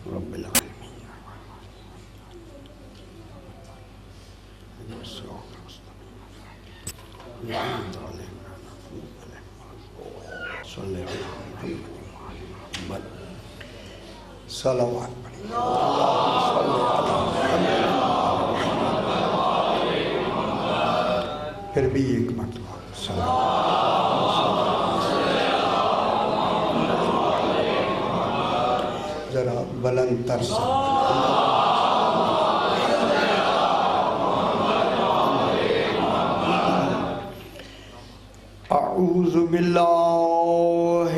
رب العالمین صلوات پڑھیں پھر بھی ایک مرتبہ ذرا بلند تر سے اعوذ باللہ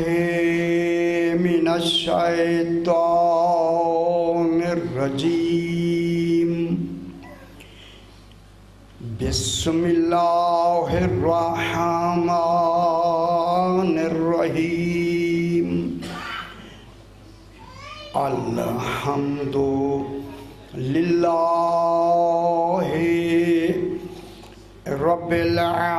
من الشیطان الرجیم بسم اللہ الرحمن الرحیم الحمد للہ رب العالمین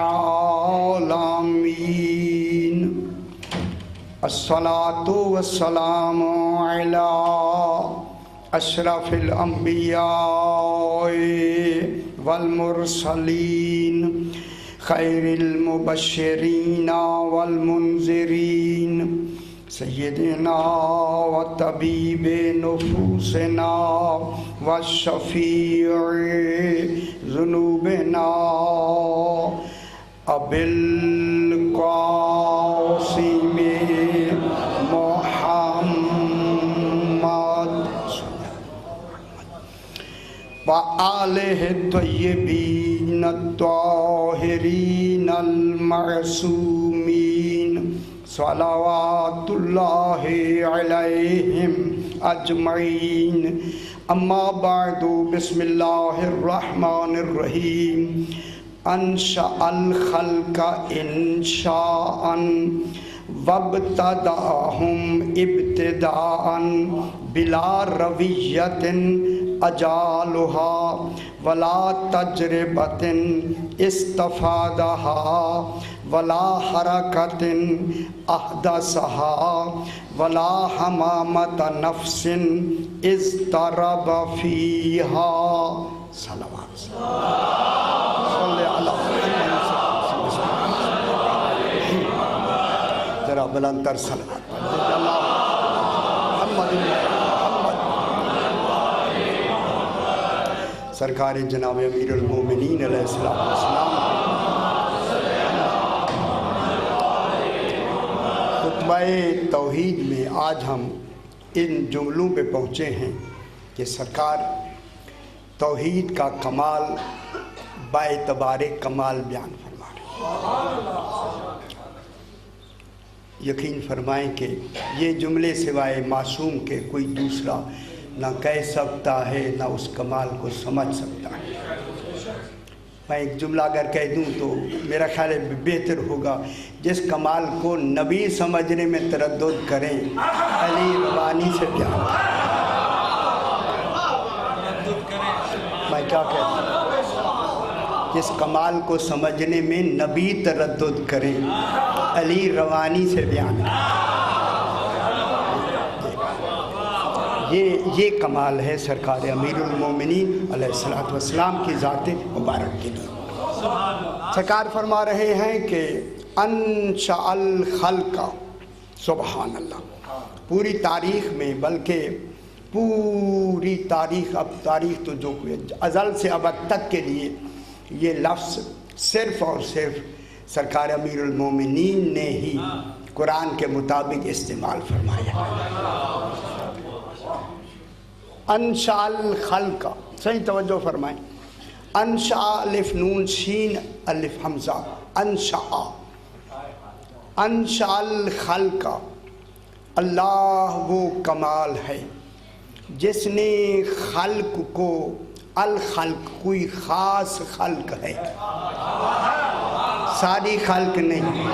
الصلاة والسلام علی اشرف الانبیاء والمرسلین خیر المبشرین والمنذرین سیدنا و طبیب نفوسنا و شفیع ذنوبنا ابی القاسم محمد و آلہ الطیبین الطاہرین المعصومین صلوات اللہ علیہم اجمعین اما بعد بسم اللہ الرحمن الرحیم انشاء الخلق انشاء وابتداهم ابتداء بلا رویت اجالها ولا تجربت استفادها ولا حرکت احدثها ولا حمامت نفس اضطرب فيها صلوات صلی اللہ ذرا بلندر صلوات محمد سرکار جناب امیر المومنین علیہ السلام خطبہ توحید میں آج ہم ان جملوں پہ پہنچے ہیں کہ سرکار توحید کا کمال باعتبار کمال بیان فرما رہے ہیں۔ یقین فرمائیں کہ یہ جملے سوائے معصوم کے کوئی دوسرا نہ کہہ سکتا ہے نہ اس کمال کو سمجھ سکتا ہے۔ میں ایک جملہ اگر کہہ دوں تو میرا خیال ہے بہتر ہوگا، جس کمال کو نبی سمجھنے میں تردد کریں علی روانی سے بیان کریں۔ میں کیا کہتا ہوں؟ جس کمال کو سمجھنے میں نبی تردد کریں علی روانی سے بیان کریں۔ یہ کمال ہے سرکار امیر المومنین علیہ السلام کی ذات مبارک کے لیے۔ سرکار فرما رہے ہیں کہ انشاء الخلق، سبحان اللہ، پوری تاریخ میں، بلکہ پوری تاریخ، اب تاریخ تو جو ازل سے ابد تک کے لیے یہ لفظ صرف اور صرف سرکار امیر المومنین نے ہی قرآن کے مطابق استعمال فرمایا۔ انشاء الخلق، صحیح توجہ فرمائیں، انشاء الف نون شین الف حمزہ، انشاء الخلق، اللہ وہ کمال ہے جس نے خلق کو، الخلق کوئی خاص خلق ہے، ساری خلق نہیں،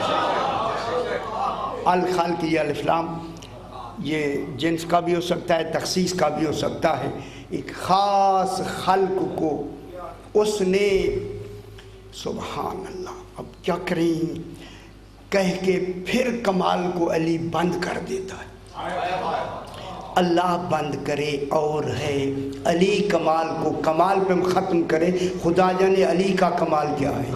الخلق یہ الف لام یہ جنس کا بھی ہو سکتا ہے، تخصیص کا بھی ہو سکتا ہے، ایک خاص خلق کو اس نے، سبحان اللہ، اب کیا کریں، کہہ کے پھر کمال کو علی بند کر دیتا ہے۔ اللہ بند کرے اور ہے، علی کمال کو کمال پہ ختم کرے، خدا جانے علی کا کمال کیا ہے۔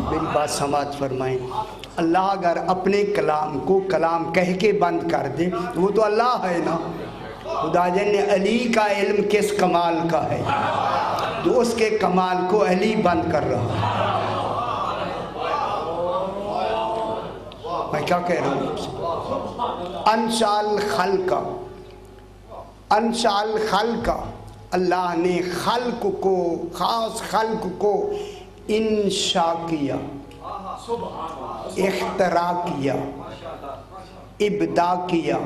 میری بات سماعت فرمائیں، اللہ اگر اپنے کلام کو کلام کہہ کے بند کر دے وہ تو اللہ ہے نا۔ خدا جانے علی کا علم کس کمال کا ہے جو اس کے کمال کو علی بند کر رہا ہے۔ میں کیا کہہ رہا ہوں؟ انشاء الخلق، اللہ نے خلق کو، خاص خلق کو انشاء کیا، اختراع کیا، ابداع کیا،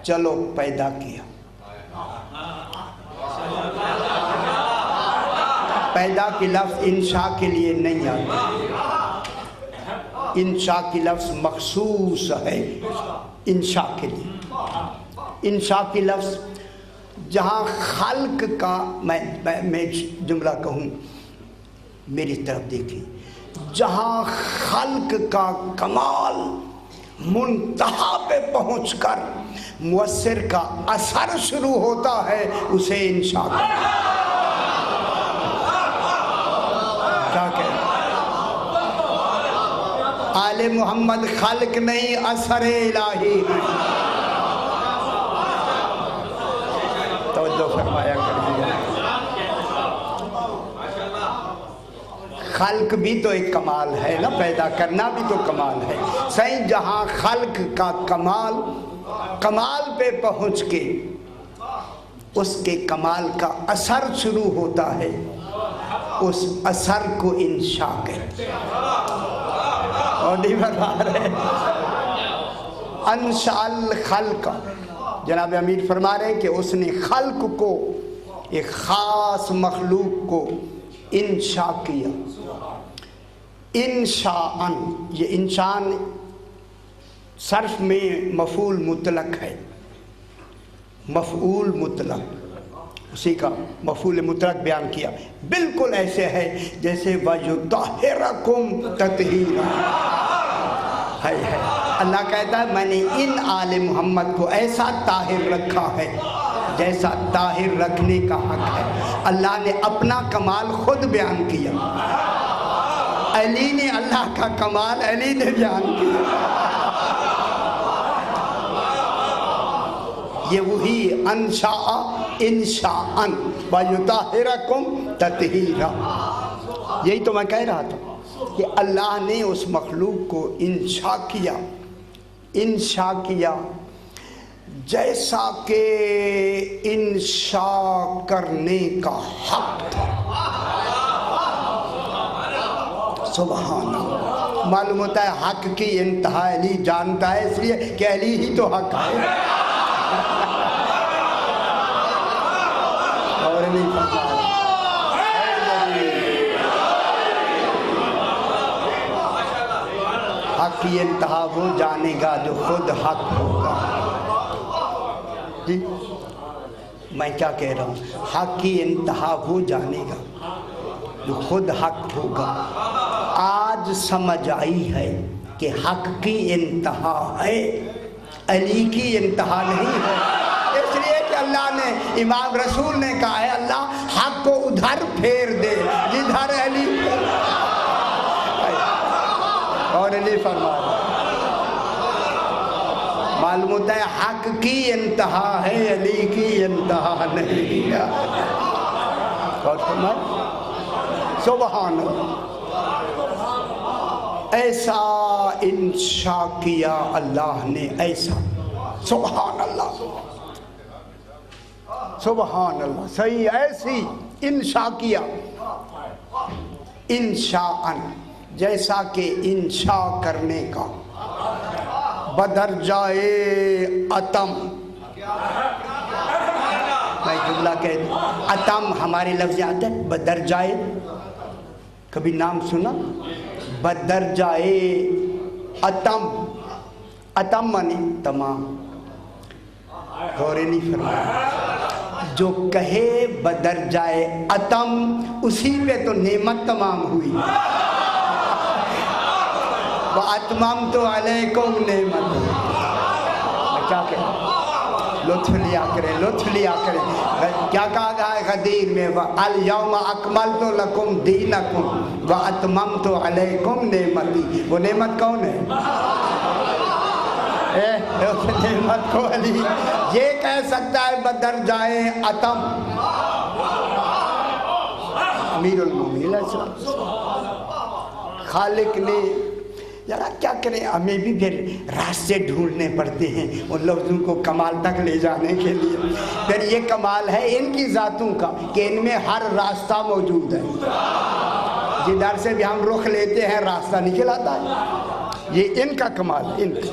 چلو پیدا کیا۔ پیدا کی لفظ انشاء کے لیے نہیں آتا، انشاء کی لفظ مخصوص ہے انشاء کے لیے۔ انشاء کی لفظ جہاں خلق کا، میں جملہ کہوں، میری طرف دیکھیں، جہاں خلق کا کمال منتہا پہ پہنچ کر مؤثر کا اثر شروع ہوتا ہے اسے انشاء کہتے ہیں۔ کیا کہہ رہے آل محمد خلق نہیں اثر الہی ہے۔ توجہ فرمایا کر دیا، خلق بھی تو ایک کمال ہے نا، پیدا کرنا بھی تو کمال ہے۔ صحیح، جہاں خلق کا کمال پہ پہنچ کے اس کے کمال کا اثر شروع ہوتا ہے، اس اثر کو انشاء کہتے ہیں۔ اور نہیں بتا رہے، انشاء الخلق، جناب امیر فرما رہے ہیں کہ اس نے خلق کو، ایک خاص مخلوق کو انشاء کیا۔ انشاءً، یہ انشاء صرف میں مفعول مطلق ہے، مفعول مطلق، اسی کا مفعول مطلق بیان کیا۔ بالکل ایسے ہے جیسے وَيُطَهِّرَكُمْ تَطْهِيرًا ہے۔ اللہ کہتا ہے میں نے ان آل محمد کو ایسا طاہر رکھا ہے جیسا طاہر رکھنے کا حق ہے۔ اللہ نے اپنا کمال خود بیان کیا، علی نے اللہ کا کمال علی نے بیان کیا۔ یہ وہی انشاء انشاءً وَيُطَهِّرَكُمْ تَطْهِيرًا، یہی تو میں کہہ رہا تھا کہ اللہ نے اس مخلوق کو انشاء کیا، انشاء کیا جیسا کہ انشاء کرنے کا حق تھا۔ سبحان اللہ، معلوم ہوتا ہے حق کی انتہا علی جانتا ہے، اس لیے کہ علی ہی تو حق ہے۔ اور نہیں پتا حق کی انتہا وہ جانے گا جو خود حق ہوگا۔ جی میں کیا کہہ رہا ہوں؟ حق کی انتہا وہ جانے گا جو خود حق ہوگا۔ آج سمجھ آئی ہے کہ حق کی انتہا ہے، علی کی انتہا نہیں ہے، اس لیے کہ اللہ نے، امام رسول نے کہا ہے اللہ حق کو ادھر پھیر دے جدھر علی، اور علی فرما رہا معلوم ہوتا ہے حق کی انتہا ہے، علی کی انتہا نہیں ہے۔ اور فرمائے سبحان اللہ، ایسا انشاء کیا اللہ نے، ایسا، سبحان اللہ سبحان اللہ، صحیح، ایسی انشاء کیا، انشاءً جیسا کہ انشاء کرنے کا، بدرجائے اتم، میں جملہ کہہ دوں، اتم ہمارے لفظ آتے ہیں، بدرجائے، کبھی نام سنا؟ بدرجائے اتم، اتم معنی تمام، غور نہیں فرمایا، جو کہے بدرجائے اتم اسی پہ تو نعمت تمام ہوئی۔ وَأَتْمَمْتُ عَلَيْكُمْ نِعْمَتِي، کیا کہ لطف لیا کریں، لطف لیا کریں. کیا کہا گیا ہے غدیر میں؟ الْيَوْمَ أَكْمَلْتُ لَكُمْ دِينَكُمْ وَأَتْمَمْتُ عَلَيْكُمْ نِعْمَتِي. وہ نعمت کون ہے؟ نعمت کو علی یہ کہہ سکتا ہے بدرجائے اتم امیر المومنین علیہ السلام. خالق نے ذرا کیا کریں، ہمیں بھی پھر راستے ڈھونڈنے پڑتے ہیں ان لفظوں کو کمال تک لے جانے کے لیے. پھر یہ کمال ہے ان کی ذاتوں کا کہ ان میں ہر راستہ موجود ہے. جدھر سے بھی ہم رخ لیتے ہیں راستہ نکل آتا ہے. یہ ان کا کمال ہے. ان کا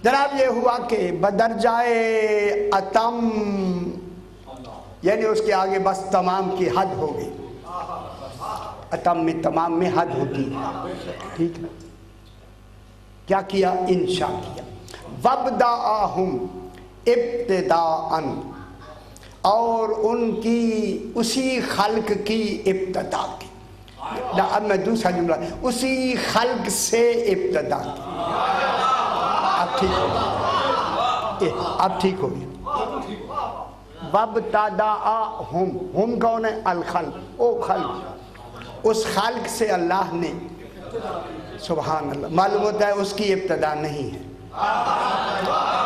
جناب یہ ہوا کہ بدرجائے اتم یعنی اس کے آگے بس تمام کی حد ہو گئی. اتم میں تمام میں حد ہوتی ہے. ٹھیک ہے، کیا کیا؟ انشاء کیا. وَبْدَأَهُمْ ابتداءً، اور ان کی اسی خلق کی ابتدا کی. اب میں دوسرا جملہ، اسی خلق سے ابتدا کی. اب ٹھیک ہو گیا، اب ٹھیک ہو گیا. وَابْتَدَأَهُمْ، ہم کون ہے؟ الخلق، او خلق. اس خالق سے اللہ نے، سبحان اللہ، معلوم ہوتا ہے اس کی ابتدا نہیں ہے.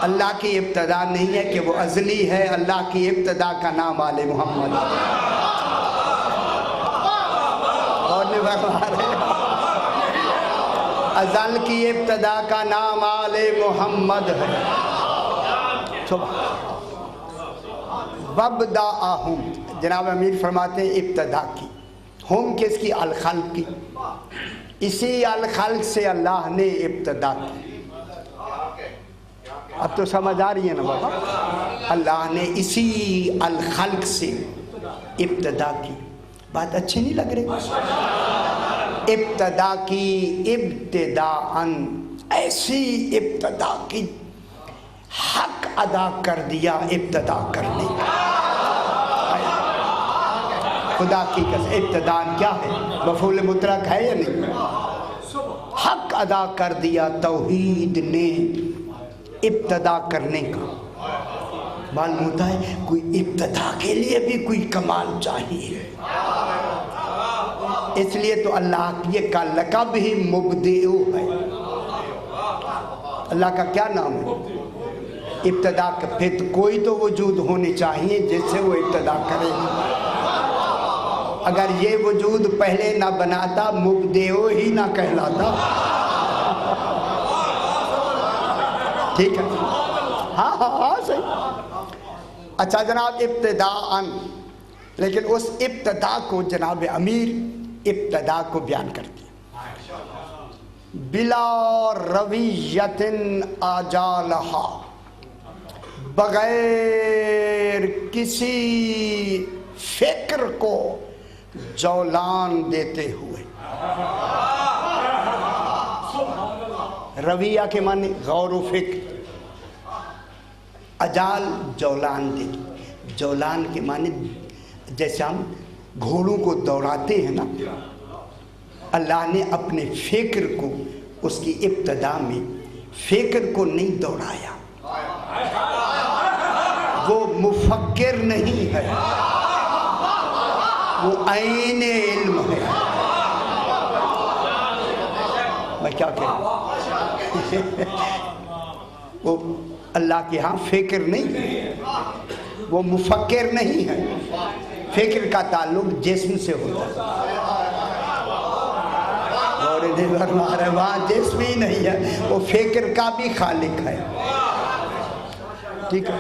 اللہ کی ابتدا نہیں ہے کہ وہ ازلی ہے. اللہ کی ابتدا کا نام آل محمد. اور نہیں فرما رہے؟ ازل کی ابتدا کا نام آل محمد ہے. وَابْدَأَهُمْ، جناب امیر فرماتے ہیں ابتدا کی. ہم کس کی؟ الخلق کی. اسی الخلق سے اللہ نے ابتدا کی. اب تو سمجھ آ رہی ہے نا بابا؟ اللہ نے اسی الخلق سے ابتدا کی. بات اچھی نہیں لگ رہی؟ ابتدا کی ابتداءً، ایسی ابتدا کی حق ادا کر دیا ابتدا کرنے کا. خدا کی قسم ابتداءً کیا ہے؟ مفعول مطلق ہے یا نہیں؟ حق ادا کر دیا توحید نے ابتدا کرنے کا. معلوم ہوتا ہے کوئی ابتدا کے لیے بھی کوئی کمال چاہیے. اس لیے تو اللہ یہ کا لقب ہی مبدع ہے. اللہ کا کیا نام ہے؟ ابتدا کا. پھر کوئی تو وجود ہونی چاہیے جس سے وہ ابتدا کرے. اگر یہ وجود پہلے نہ بناتا مبدع ہی نہ کہلاتا. ٹھیک ہے، ہاں ہاں ہاں صحیح. اچھا جناب ابتداءً، لیکن اس ابتدا کو جناب امیر ابتدا کو بیان کرتی ہے. بلا رویت آجالہا، بغیر کسی فکر کو جولان دیتے ہوئے. رویہ کے معنی غور و فکر. اجال جولان دے. جولان کے معنی جیسے ہم گھوڑوں کو دوڑاتے ہیں نا، اللہ نے اپنے فکر کو اس کی ابتدا میں فکر کو نہیں دوڑایا. وہ مفکر نہیں ہے، وہ عین علم ہے. میں کیا کہوں؟ وہ اللہ کے ہاں فکر نہیں ہے، وہ مفکر نہیں ہے. فکر کا تعلق جسم سے ہوتا ہے، اور وہاں جسم ہی نہیں ہے. وہ فکر کا بھی خالق ہے. ٹھیک ہے.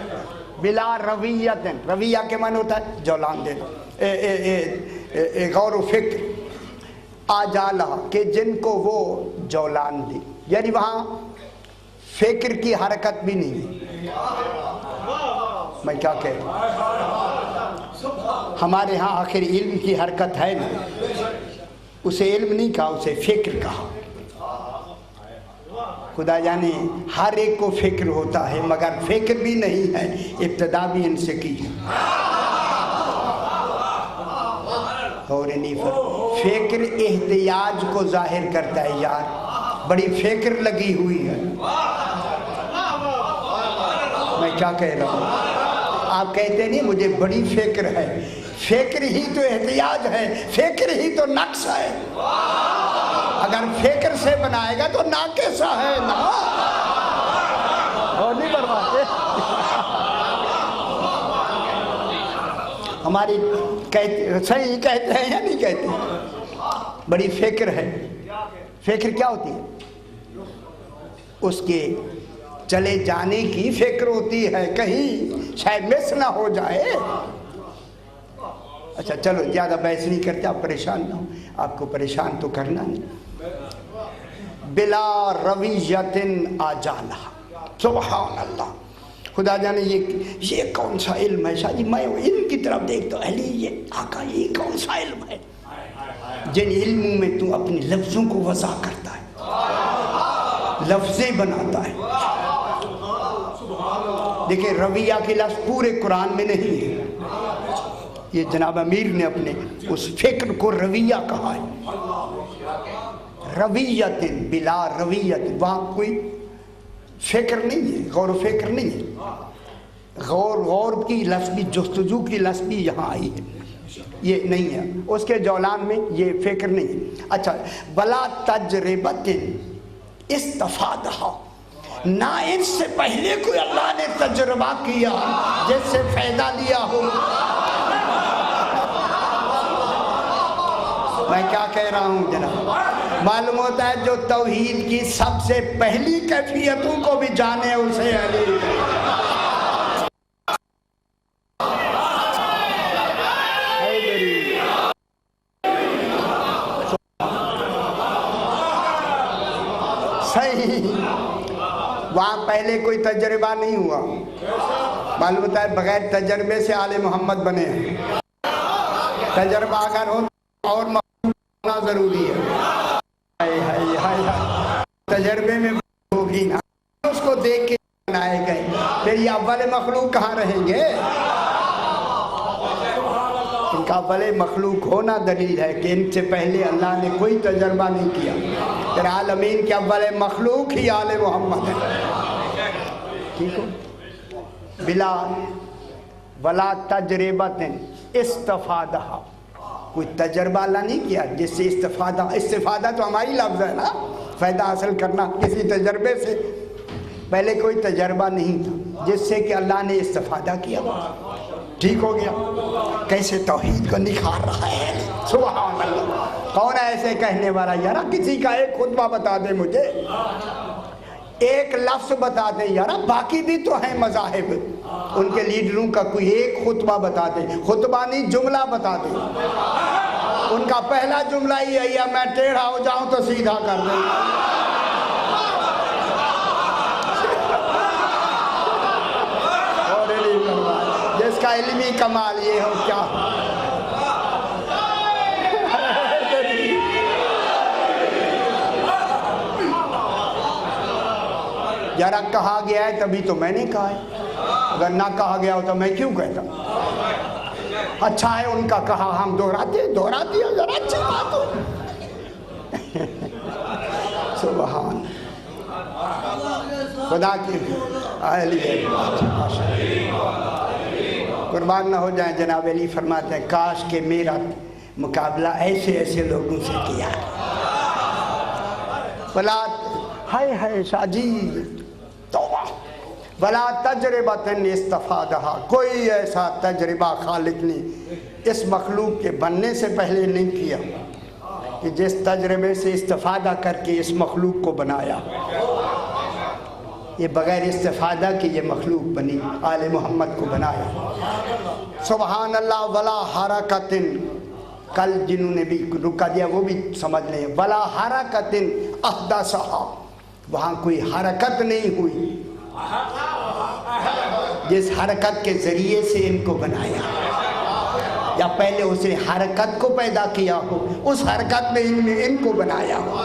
بلا رویت، رویہ کے معنی ہوتا ہے جولان دینا، غور و فکر. آجالہ کہ جن کو وہ جولان دی، یعنی وہاں فکر کی حرکت بھی نہیں ہے. میں کیا کہہ رہا ہوں؟ ہمارے ہاں آخر علم کی حرکت ہے نا، اسے علم نہیں کہا، اسے فکر کہا. خدا جانے ہر ایک کو فکر ہوتا ہے، مگر فکر بھی نہیں ہے. ابتدا بھی ان سے کی ہے. اور نہیں فکر احتیاج کو ظاہر کرتا ہے. یار بڑی فکر لگی ہوئی ہے. میں کیا کہہ رہا ہوں؟ آپ کہتے نہیں مجھے بڑی فکر ہے، فکر ہی تو احتیاج ہے، فکر ہی تو نقص ہے۔ اگر فکر سے بنائے گا تو ناقصہ ہے نا، اور نہیں برواتے۔ ہماری صحیح کہتے ہیں یا نہیں کہتے؟ بڑی فکر ہے۔ فکر کیا ہوتی ہے؟ اس کے چلے جانے کی فکر ہوتی ہے، کہیں شاید مس نہ ہو جائے۔ اچھا چلو زیادہ بحث نہیں کرتے، آپ پریشان نہ ہو، آپ کو پریشان تو کرنا نہیں۔ بلا رویت آجالہ، سبحان اللہ۔ خدا جانے یہ کون سا علم ہے؟ شاہ جی میں علم کی طرف دیکھتا ہوں، یہ آقا یہ کون سا علم ہے جن علموں میں تو اپنے لفظوں کو وضع کرتا ہے، لفظیں بناتا ہے۔ دیکھیں رویہ کے لفظ پورے قرآن میں نہیں ہے، یہ جناب امیر نے اپنے اس فکر کو رویہ کہا ہے۔ رویت بلا رویت، وہاں کوئی فکر نہیں ہے، غور و فکر نہیں ہے، غور کی لفظ بھی، جستجو کی لفظ بھی یہاں آئی ہے، یہ نہیں ہے اس کے جولان میں، یہ فکر نہیں ہے۔ اچھا بلا تجربت استفادہ، نہ اس سے پہلے کوئی اللہ نے تجربہ کیا جس سے فائدہ لیا ہو۔ میں کیا کہہ رہا ہوں جناب؟ معلوم ہوتا ہے جو توحید کی سب سے پہلی کیفیتوں کو بھی جانے اسے علی۔ صحیح، وہاں پہلے کوئی تجربہ نہیں ہوا، معلوم ہوتا ہے بغیر تجربے سے آل محمد بنے ہیں۔ تجربہ اگر ہو اور ہونا ضروری ہے، تجربے میں ہوگی نا، اس کو دیکھ کے بنائے گئے، پھر یہ اول مخلوق کہاں رہیں گے؟ ان کا اول مخلوق ہونا دلیل ہے کہ ان سے پہلے اللہ نے کوئی تجربہ نہیں کیا، پھر عالمین کے اول مخلوق ہی آل محمد ہے۔ ٹھیک ہو؟ بلا ولا تجربت استفادہ، کوئی تجربہ اللہ نہیں کیا جس سے استفادہ تو ہماری لفظ ہے نا، فائدہ حاصل کرنا، کسی تجربے سے پہلے کوئی تجربہ نہیں تھا جس سے کہ اللہ نے استفادہ کیا۔ ٹھیک ہو گیا؟ کیسے توحید کو نکھار رہا ہے، سبحان اللہ۔ کون ہے ایسے کہنے والا؟ یارا کسی کا ایک خطبہ بتا دے مجھے، ایک لفظ بتا دیں یارا، باقی بھی تو ہیں مذاہب، ان کے لیڈروں کا کوئی ایک خطبہ بتا دیں، خطبہ نہیں جملہ بتا دیں۔ ان کا پہلا جملہ ہی ہے یا میں ٹیڑھا ہو جاؤں تو سیدھا کر دیں۔ جس کا علمی کمال یہ ہو کیا یارا کہا گیا ہے تبھی تو میں نے کہا ہے، اگر نہ کہا گیا ہو تو میں کیوں کہتا؟ اچھا ہے ان کا کہا ہم دہراتے ذرا اچھی بات ہو۔ سبحان خدا کی اہلیت، قربان نہ ہو جائیں۔ جناب علی فرماتے ہیں کاش کہ میرا مقابلہ ایسے لوگوں سے کیا۔ بلا ہائے شاہ جی توبہ، بلا تجربۃ استفادہ، کوئی ایسا تجربہ خالق نے اس مخلوق کے بننے سے پہلے نہیں کیا کہ جس تجربے سے استفادہ کر کے اس مخلوق کو بنایا۔ یہ بغیر استفادہ کی یہ مخلوق بنی، آل محمد کو بنایا۔ سبحان اللہ۔ ولا حرکت، کل جنہوں نے بھی رکا دیا وہ بھی سمجھ لیں، ولا حرکت احدثھا، وہاں کوئی حرکت نہیں ہوئی جس حرکت کے ذریعے سے ان کو بنایا، یا پہلے اسے حرکت کو پیدا کیا ہو، اس حرکت میں ان کو بنایا ہو۔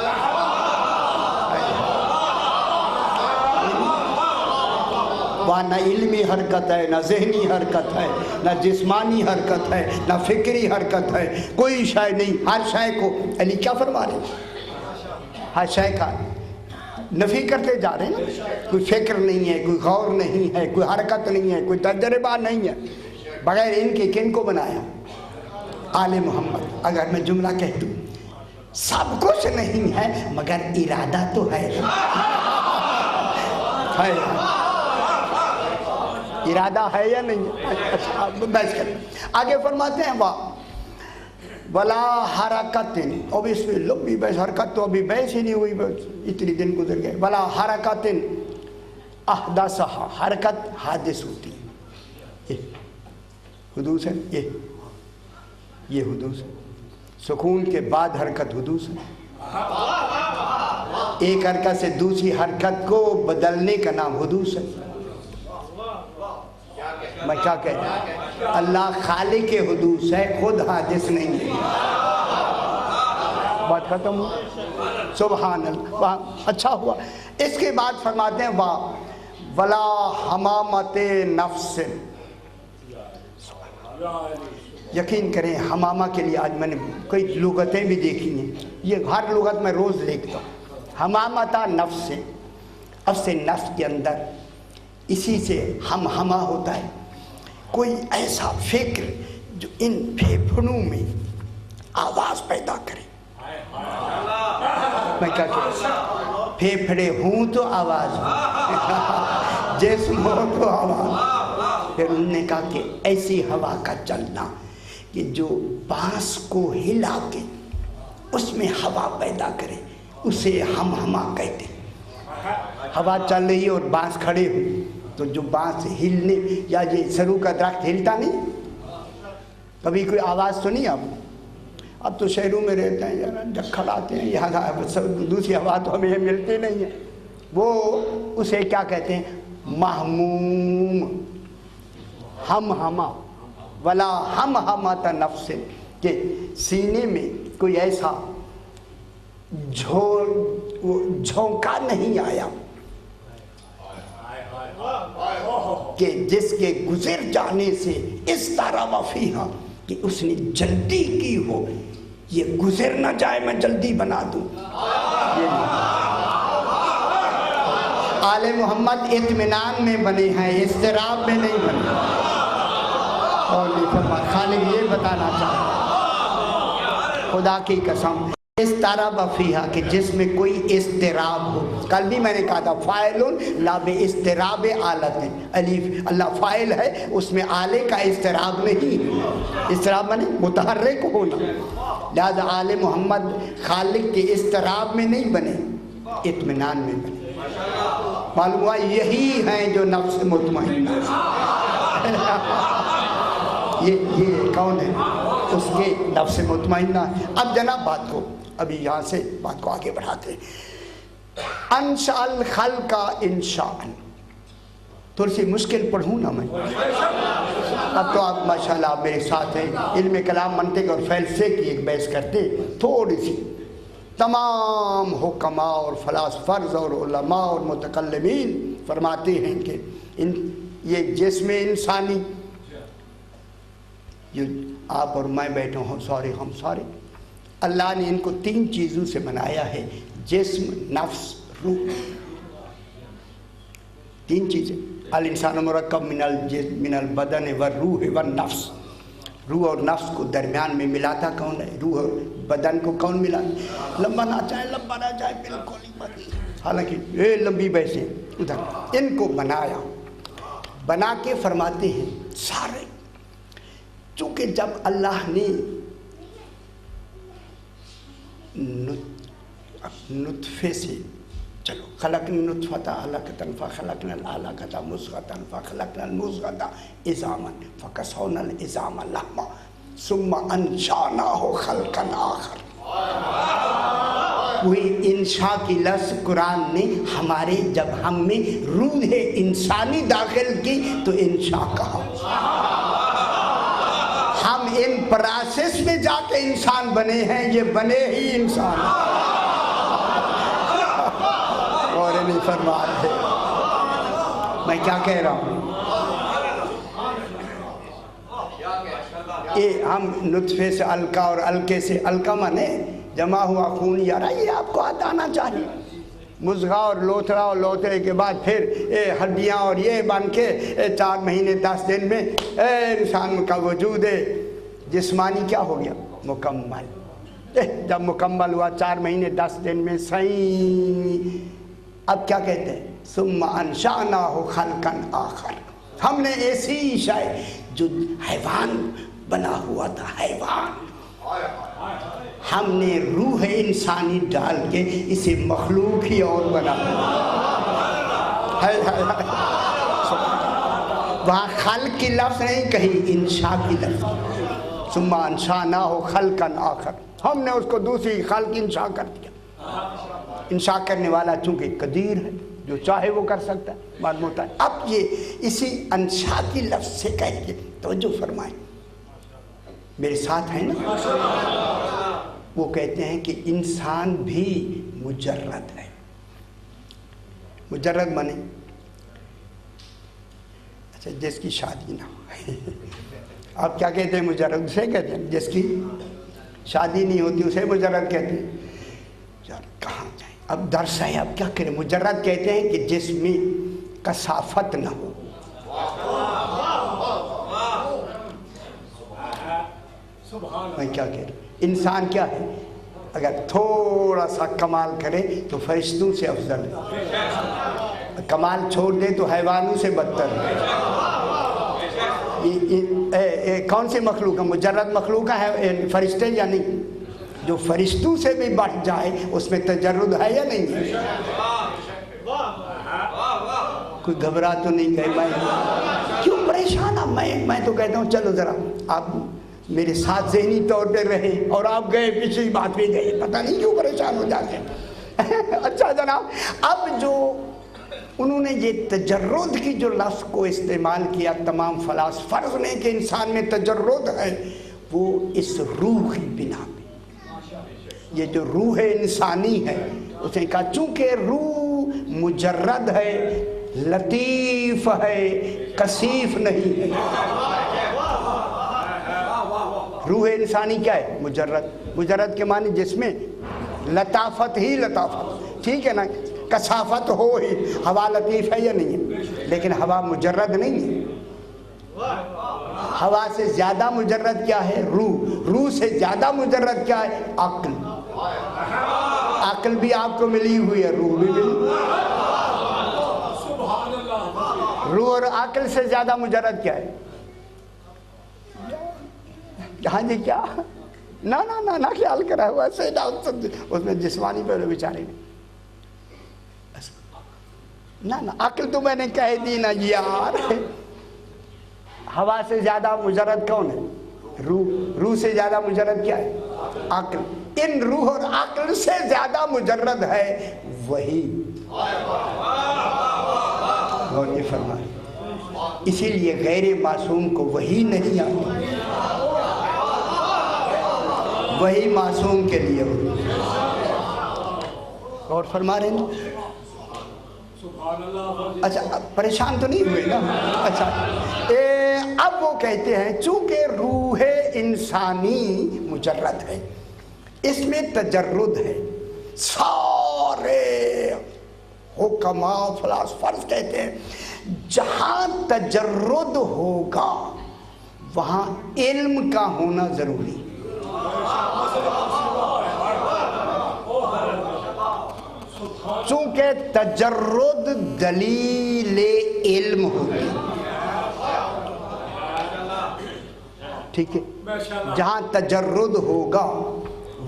وہاں نہ علمی حرکت ہے، نہ ذہنی حرکت ہے، نہ جسمانی حرکت ہے، نہ فکری حرکت ہے، کوئی شے نہیں۔ ہر شے کو علی کیا فرما رہے ہیں؟ ہر شے کا نفی کرتے جا رہے ہیں، کوئی فکر نہیں ہے، کوئی غور نہیں ہے، کوئی حرکت نہیں ہے، کوئی تجربہ نہیں ہے، بغیر ان کے کن کو بنایا؟ آل محمد۔ اگر میں جملہ کہہ دوں سب کچھ نہیں ہے مگر ارادہ تو ہے، ارادہ ہے یا نہیں؟ اچھا بحث کریں۔ آگے فرماتے ہیں ولا حرکت، اب اس میں لمبی بحث، حرکت تو ابھی بحث ہی نہیں ہوئی، بس اتنی دن گزر گئے۔ ولا حرکت احدثھا، حرکت حادث ہوتی ہے، حدوث ہے، یہ حدوث ہے، سکون کے بعد حرکت حدوث ہے۔ ایک حرکت سے دوسری حرکت کو بدلنے کا نام حدوث ہے۔ میں کیا کہہ رہا ہوں؟ اللہ خالق حدوث ہے، خود حادث نہیں ہے۔ بات ختم ہو، سبحان اللہ، اچھا ہوا۔ اس کے بعد فرماتے ہیں ولا حمامت نفس، یقین کریں حمامہ کے لیے آج میں نے کئی لغتیں بھی دیکھی ہیں، یہ ہر لغت میں روز دیکھتا ہوں۔ حمامتا نفس، نفس نفس کے اندر اسی سے ہمہ ہوتا ہے، کوئی ایسا فکر جو ان پھیپھڑوں میں آواز پیدا کرے۔ میں کیا کہوں؟ پھیپھڑے ہوں تو آواز ہو، جسم ہو تو آواز۔ پھر انہوں نے کہا کہ ایسی ہوا کا چلنا کہ جو بانس کو ہلا کے اس میں ہوا پیدا کرے، اسے ہمہ کہتے ہیں۔ ہوا چل رہی ہے اور بانس کھڑے ہو تو جو بانس ہلنے، یا یہ سرو کا درخت ہلتا نہیں، کبھی کوئی آواز تو نہیں۔ اب تو شہروں میں رہتے ہیں یار، جب کھڑاتے ہیں یہاں دوسری ہوا تو ہمیں ملتی نہیں ہے، وہ اسے کیا کہتے ہیں؟ محموم، ہمہ۔ ولا حمحمۃ نفس، کہ سینے میں کوئی ایسا جھونکا نہیں آیا کہ جس کے گزر جانے سے اس طرح وفیہا، کہ اس نے جلدی کی ہو، یہ گزر نہ جائے میں جلدی بنا دوں۔ آل محمد اطمینان میں بنے ہیں، اضطراب میں نہیں بنے۔ اور خالق یہ بتانا چاہتا، خدا کی قسم، اس طرح بفیہا، کہ جس میں کوئی اضطراب ہو۔ کل بھی میں نے کہا تھا فاعل لا باضطراب آلت، الف اللہ فاعل ہے، اس میں آلے کا اضطراب نہیں، اضطراب مانے متحرک ہونا۔ لہذا آل محمد خالق کے اضطراب میں نہیں بنے، اطمینان میں بنے۔ معلوم ہوا یہی ہیں جو نفس مطمئنہ، یہ کون ہے؟ اس کے نفس مطمئنہ۔ اب جناب بات کو ابھی یہاں سے بات کو آگے بڑھاتے ہیں۔ انشاء الخلق انشاء، تھوڑی سی مشکل پڑھوں نا میں، اب تو آپ ماشاءاللہ میرے ساتھ ہیں، علم کلام منطق اور فلسفے کی ایک بحث کرتے، تھوڑی سی تمام حکماء اور فلاسفہ اور علماء اور متکلمین فرماتے ہیں کہ یہ جسم انسانی، جو آپ اور میں بیٹھے ہوں سارے، ہم سارے، اللہ نے ان کو 3 چیزوں سے بنایا ہے، جسم، نفس، روح۔ 3 چیزیں۔ الانسان مرکب من البدن والروح والنفس، روح اور نفس کو درمیان میں ملاتا کون ہے؟ روح اور بدن کو کون ملاتا؟ لمبا نہ چاہے لمبا نہ چاہے بالکل ہی بات، حالانکہ یہ لمبی بحثیں ادھر، ان کو بنایا، بنا کے فرماتے ہیں سارے، چونکہ جب اللہ نے نطفے سے، چلو خلقنا نطفۃ علقۃ فخلقنا العلقۃ مضغۃ فخلقنا المضغۃ عظاما فکسونا العظام لحما ثم انشأناہ خلقا آخر۔ وہی انشاء کی لفظ قرآن نے ہمارے، جب ہم میں روح انسانی داخل کی تو انشاء کہا۔ ہم ان پروسیس میں جا کے انسان بنے ہیں، یہ بنے ہی انسان اور نہیں فرما رہے۔ میں کیا کہہ رہا ہوں؟ ہم نطفے سے علقہ اور علقے سے، علقہ مانے جمع ہوا خون، یار یہ آپ کو آنا چاہیے، مضغہ اور لوتھڑا اور لوتھڑے کے بعد پھر ہڈیاں اور یہ بن کے 4 مہینے 10 دن میں انسان کا وجود جسمانی کیا ہو گیا؟ مکمل۔ جب مکمل ہوا 4 مہینے 10 دن میں صحیح، اب کیا کہتے ہیں؟ ثم انشأناہ خلقا آخر، ہم نے ایسی شے جو حیوان بنا ہوا تھا، حیوان، ہم نے روح انسانی ڈال کے اسے مخلوق ہی اور بنا۔ وہاں خلق کی لفظ نہیں کہی، انشاء کی لفظ، ثم انشأناہ خلقا آخر، ہم نے اس کو دوسری خلق انشاء کر دیا۔ انشاء کرنے والا چونکہ قدیر ہے، جو چاہے وہ کر سکتا ہے، معلوم ہوتا ہے۔ اب یہ اسی انشاء کی لفظ سے کہہ کے توجہ فرمائیں، میرے ساتھ ہیں نا؟ وہ کہتے ہیں کہ انسان بھی مجرد ہے۔ مجرد مانے اچھا جس کی شادی نہ ہو، آپ کیا کہتے ہیں؟ مجرد اسے کہتے ہیں جس کی شادی نہیں ہوتی، اسے مجرد کہتے ہیں۔ یار کہاں جائیں، اب درس ہے، اب کیا کریں؟ مجرد کہتے ہیں کہ جس میں کثافت نہ ہو۔ میں کیا کہہ رہا ہوں، انسان کیا ہے؟ اگر تھوڑا سا کمال کرے تو فرشتوں سے افضل ہے، کمال چھوڑ دے تو حیوانوں سے بدتر ہے۔ کون سی مخلوق ہے؟ مجرد مخلوق ہے فرشتے یا نہیں؟ جو فرشتوں سے بھی بڑھ جائے اس میں تجرد ہے یا نہیں ہے؟ کوئی گھبرا تو نہیں گئے؟ میں کیوں پریشان ہوں؟ میں تو کہتا ہوں چلو ذرا آپ میرے ساتھ ذہنی طور پہ رہے، اور آپ گئے پچھلی بات پہ گئے، پتہ نہیں کیوں پریشان ہو جاتے ہیں۔ اچھا جناب، اب جو انہوں نے یہ تجرد کی جو لفظ کو استعمال کیا تمام فلاسفرز نے کہ انسان میں تجرد ہے، وہ اس روح کی بنا پہ، یہ جو روح انسانی ہے، اس نے کہا چونکہ روح مجرد ہے، لطیف ہے، کثیف نہیں ہے۔ روح انسانی کیا ہے؟ مجرد۔ مجرد کے معنی جس میں لطافت ہی لطافت، ٹھیک ہے نا؟ کثافت ہو ہی، ہوا لطیف ہے یا نہیں ہے؟ لیکن ہوا مجرد نہیں ہے۔ ہوا سے زیادہ مجرد کیا ہے؟ روح۔ روح سے زیادہ مجرد کیا ہے؟ عقل۔ عقل بھی آپ کو ملی ہوئی ہے، روح بھی ملی۔ روح اور عقل سے زیادہ مجرد کیا ہے؟ ہاں جی کیا؟ نہ خیال کرا ہوا ایسے اس میں جسمانی پہ بیچارے میں نہ عقل تو میں نے کہہ دی نا یار۔ ہوا سے زیادہ مجرد کون ہے؟ روح۔ روح سے زیادہ مجرد کیا ہے؟ عقل۔ ان روح اور عقل سے زیادہ مجرد ہے وہی۔ غور یہ فرمائیں، اسی لیے غیر معصوم کو وہی نہیں آتی، وہی معصوم کے لیے ہو۔ اور فرما رہے ہیں اچھا، پریشان تو نہیں ہوئے نا؟ اچھا اب وہ کہتے ہیں چونکہ روح انسانی مجرد ہے، اس میں تجرد ہے۔ سارے حکماء فلاسفرز کہتے ہیں جہاں تجرد ہوگا وہاں علم کا ہونا ضروری ہے۔ چونکہ تجرد دلیل علم ہوتی ہے، ٹھیک ہے؟ جہاں تجرد ہوگا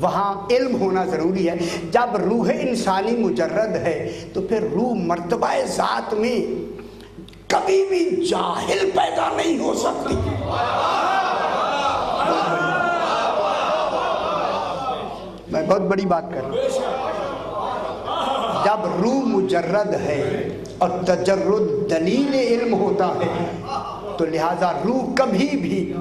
وہاں علم ہونا ضروری ہے۔ جب روح انسانی مجرد ہے تو پھر روح مرتبہ ذات میں کبھی بھی جاہل پیدا نہیں ہو سکتی۔ میں بہت بڑی بات کر رہا ہوں۔ جب روح مجرد ہے اور تجرد دلیل علم ہوتا ہے تو لہذا روح کبھی بھی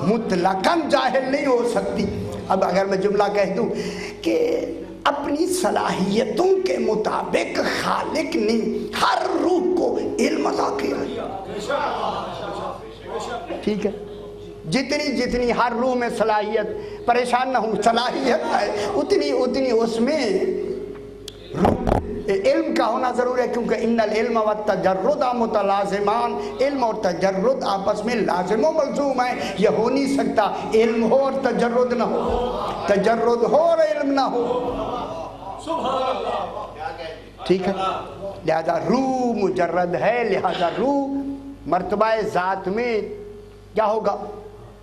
مطلقاً جاہل نہیں ہو سکتی۔ اب اگر میں جملہ کہہ دوں کہ اپنی صلاحیتوں کے مطابق خالق نے ہر روح کو علم عطا کیا، ٹھیک ہے؟ جتنی ہر روح میں صلاحیت، پریشان نہ ہوں، صلاحیت ہے اتنی اس میں علم کا ہونا ضروری ہے، کیونکہ ان العلم والتجرد متلازمان، علم اور تجرد آپس میں لازم و ملزوم ہیں، یہ ہو نہیں سکتا علم ہو اور تجرد نہ ہو، تجرد ہو اور علم نہ ہو، ٹھیک ہے؟ لہذا روح مجرد ہے، لہذا روح مرتبہ ذات میں کیا ہوگا؟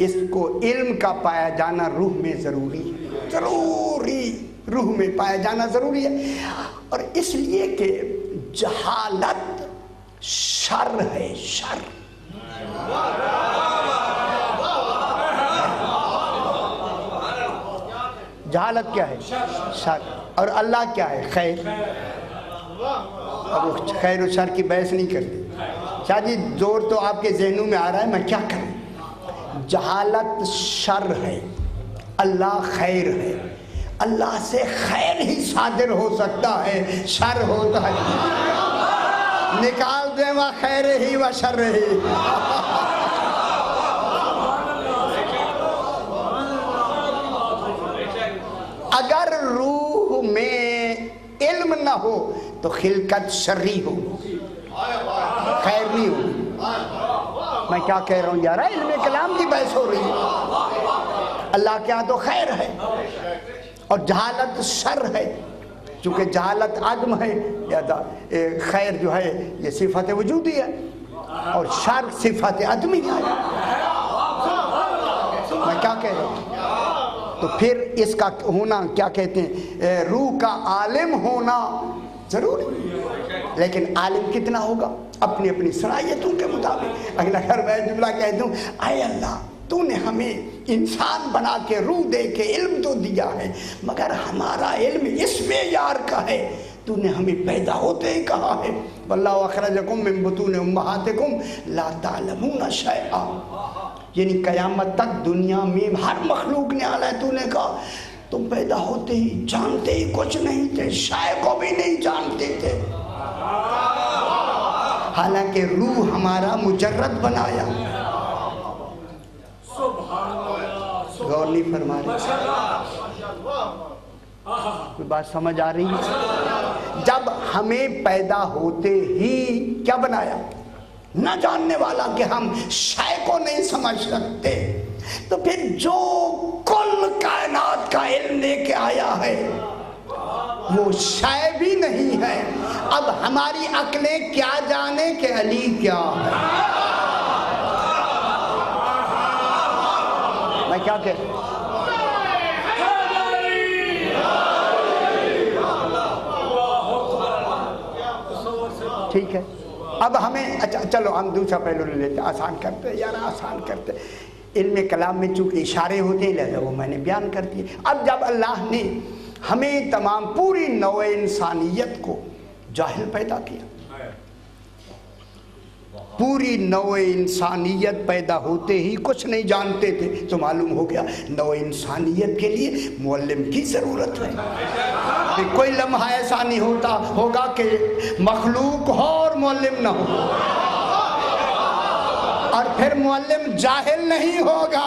اس کو علم کا پایا جانا روح میں ضروری ہے، ضروری روح میں پایا جانا ضروری ہے، اور اس لیے کہ جہالت شر ہے، شر، جہالت کیا ہے؟ شر، اور اللہ کیا ہے؟ خیر۔ اب خیر و شر کی بحث نہیں کرتے، شاہ جی زور تو آپ کے ذہنوں میں آ رہا ہے، میں کیا کروں؟ جہالت شر ہے، اللہ خیر ہے، اللہ سے خیر ہی صادر ہو سکتا ہے، شر ہوتا ہے نکال دیں وہ خیر ہی و شر ہی۔ اگر روح میں علم نہ ہو تو خلقت شرعی ہو، خیر نہیں ہو۔ میں کیا کہہ رہا ہوں یار، علم کلام کی بحث ہو رہی ہے، اللہ کے ہاں تو خیر ہے، اور جہالت شر ہے، چونکہ جہالت عدم ہے، خیر جو ہے یہ صفت وجودی ہے، اور شر صفت عدمی ہے۔ میں کیا کہہ رہا ہوں؟ تو پھر اس کا ہونا کیا کہتے ہیں؟ روح کا عالم ہونا ضروری، لیکن عالم کتنا ہوگا؟ اپنی اپنی صلاحیتوں کے مطابق۔ اگر میں جملہ کہہ دوں، اے اللہ تو نے ہمیں انسان بنا کے روح دے کے علم تو دیا ہے، مگر ہمارا علم اس معیار کا ہے، تو نے ہمیں پیدا ہوتے ہی کہا ہے، واللہ اخرجکم من بطون امہاتکم لا تعلمون شیئا، یعنی قیامت تک دنیا میں ہر مخلوق نے آنا ہے، تو نے کہا تم پیدا ہوتے ہی جانتے ہی کچھ نہیں تھے، شے کو بھی نہیں جانتے تھے، حالانکہ روح ہمارا مجرد بنایا۔ غور نہیں فرما رہے، کوئی بات سمجھ آ رہی ہے؟ جب ہمیں پیدا ہوتے ہی کیا بنایا؟ نہ جاننے والا کہ ہم شے کو نہیں سمجھ سکتے، تو پھر جو کل کائنات کا علم لے کے آیا ہے وہ شے بھی نہیں ہے۔ اب ہماری عقلیں کیا جانے کہ علی کیا ہے؟ میں کیا کہہ رہا ہوں؟ ٹھیک ہے، اب ہمیں اچھا چلو ہم دوسرا پہلو لے لیتے، آسان کرتے یار، آسان کرتے۔ علم کلام میں چونکہ اشارے ہوتے ہیں لہذا وہ میں نے بیان کر دیے۔ اب جب اللہ نے ہمیں تمام پوری نوع انسانیت کو جاہل پیدا کیا، پوری نوع انسانیت پیدا ہوتے ہی کچھ نہیں جانتے تھے، تو معلوم ہو گیا نوع انسانیت کے لیے معلم کی ضرورت ہے۔ کوئی لمحہ ایسا نہیں ہوگا کہ مخلوق ہو اور معلم نہ ہو، اور پھر معلم جاہل نہیں ہوگا،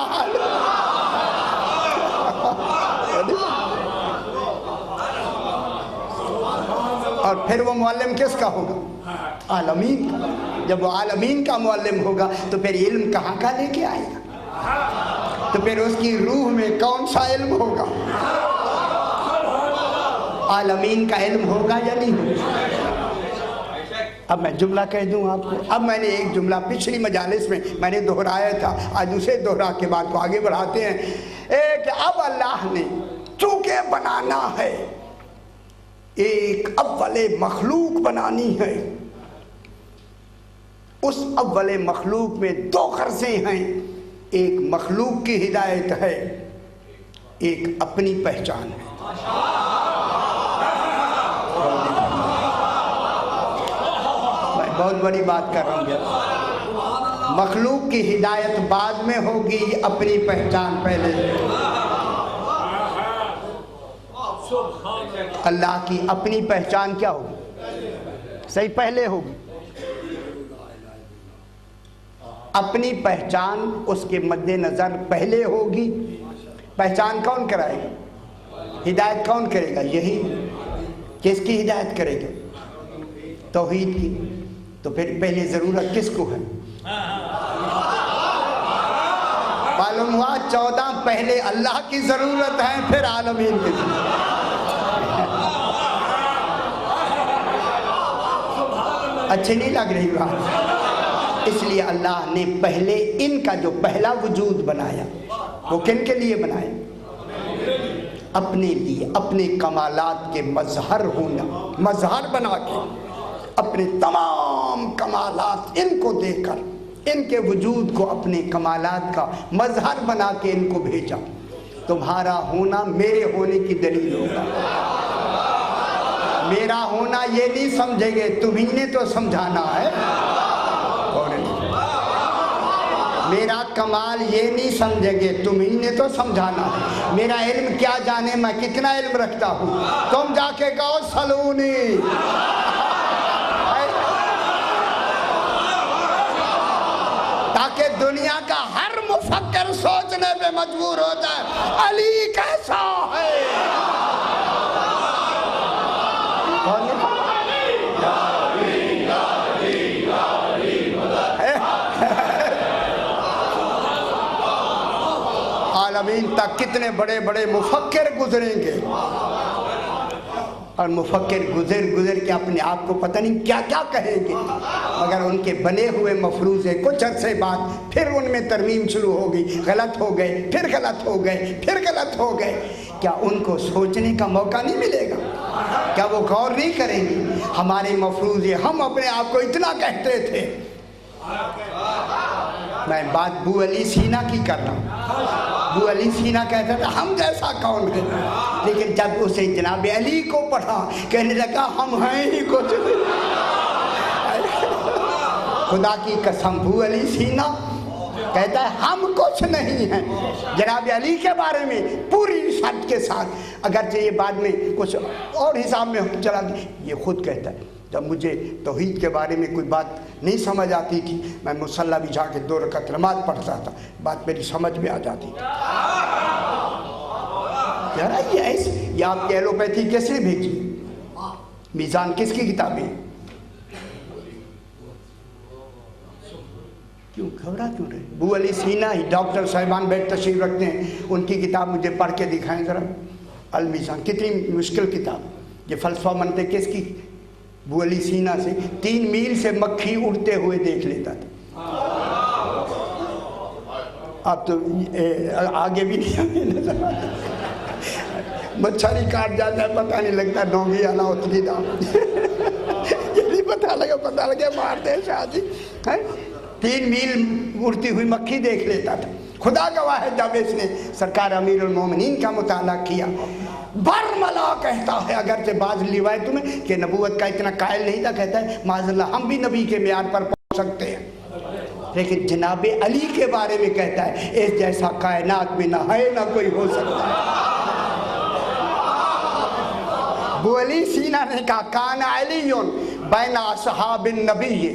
اور پھر وہ معلم کس کا ہوگا؟ عالمین کا۔ جب وہ عالمین کا معلم ہوگا تو پھر علم کہاں کا لے کے آئے گا؟ تو پھر اس کی روح میں کون سا علم ہوگا؟ عالمین کا علم ہوگا یا نہیں ہوگا؟ اب میں جملہ کہہ دوں آپ کو، اب میں نے ایک جملہ پچھلی مجالس میں نے دہرایا تھا، آج اسے دہرا کے بات کو آگے بڑھاتے ہیں، کہ اب اللہ نے چونکہ بنانا ہے، ایک اول مخلوق بنانی ہے، اس اول مخلوق میں دو غرضیں ہیں، ایک مخلوق کی ہدایت ہے، ایک اپنی پہچان ہے۔ میں بہت بڑی بات کر رہا ہوں، مخلوق کی ہدایت بعد میں ہوگی، اپنی پہچان پہلے۔ اللہ کی اپنی پہچان کیا ہوگی؟ صحیح پہلے ہوگی، اپنی پہچان اس کے مد نظر پہلے ہوگی۔ پہچان کون کرائے گا؟ ہدایت کون کرے گا؟ یہی کس کی ہدایت کرے گا؟ توحید کی. تو پھر پہلے ضرورت کس کو ہے؟ معلوم ہوا 14 پہلے اللہ کی ضرورت ہے، پھر عالمین کی ضرورت. اچھی نہیں لگ رہی بات؟ اس لیے اللہ نے پہلے ان کا جو پہلا وجود بنایا وہ کن کے لیے بنایا؟ اپنے لیے، اپنے کمالات کے مظہر ہونا، مظہر بنا کے اپنے تمام کمالات ان کو دے کر ان کے وجود کو اپنے کمالات کا مظہر بنا کے ان کو بھیجا. تمہارا ہونا میرے ہونے کی دلیل ہوگا. میرا ہونا یہ نہیں سمجھے گے، تمہیں نے تو سمجھانا ہے. میرا کمال یہ نہیں سمجھیں گے، تمہیں نے تو سمجھانا ہے. میرا علم کیا جانے میں کتنا علم رکھتا ہوں، تم جا کے کہو سلونی. تاکہ دنیا کا ہر مفکر سوچنے پہ مجبور ہو جائے علی کیسا ہے. عالمین تک کتنے بڑے بڑے مفکر گزریں گے، اور مفکر گزر کے اپنے آپ کو پتہ نہیں کیا کیا کہیں گے، مگر ان کے بنے ہوئے مفروضے کچھ عرصے بعد پھر ان میں ترمیم شروع ہوگی. غلط ہو گئے، پھر غلط ہو گئے، پھر غلط ہو گئے. کیا ان کو سوچنے کا موقع نہیں ملے گا؟ کیا وہ غور نہیں کریں گے؟ ہمارے مفروضے، ہم اپنے آپ کو اتنا کہتے تھے. میں بات بو علی سینا کی کر رہا ہوں. بو علی سینا کہتا تھا ہم جیسا کون ہے، لیکن جب اسے جناب علی کو پڑھا کہنے لگا ہم ہیں ہی کچھ نہیں. خدا کی قسم بو علی سینا کہتا ہے ہم کچھ نہیں ہیں. جناب علی کے بارے میں پوری شرط کے ساتھ، اگرچہ یہ بعد میں کچھ اور حساب میں چلا گیا، یہ خود کہتا ہے جب مجھے توحید کے بارے میں کوئی بات نہیں سمجھ آتی تھی، میں مصلی بچھا کے 2 رکعت نماز پڑھتا تھا، بات میری سمجھ میں آ جاتی تھی. یار یہ آپ کی ایلوپیتھی کس نے بھیجی؟ میزان کس کی کتابیں؟ کیوں گھبرا کیوں رہے؟ بو علی سینا ہی ڈاکٹر صاحبان بیٹھ تشریف رکھتے ہیں، ان کی کتاب مجھے پڑھ کے دکھائیں ذرا. المیزان کتنی مشکل کتاب. یہ فلسفہ منطق کس کی؟ بو علی سینا سے. 3 میل سے مکھی اڑتے ہوئے دیکھ لیتا تھا. اب تو آگے بھی نہیں نظر آتا. مچھر ہی کاٹ جاتا ہے پتہ نہیں لگتا، ڈونگی آنا اتنی دام. یہ نہیں پتہ لگا مار دے شادی. 3 میل اڑتی ہوئی مکھی دیکھ لیتا تھا. خدا گواہ ہے جب اس نے سرکار امیر المومنین کا مطالعہ کیا، برملا کہتا ہے، اگرچہ بعض روایتوں میں کہ نبوت کا اتنا قائل نہیں تھا، کہتا ہے معاذ اللہ ہم بھی نبی کے معیار پر پہنچ سکتے ہیں، لیکن جناب علی کے بارے میں کہتا ہے اس جیسا کائنات میں نہ ہے نہ کوئی ہو سکتا ہے. بو علی سینا نے کہا کان علی بین اصحاب النبی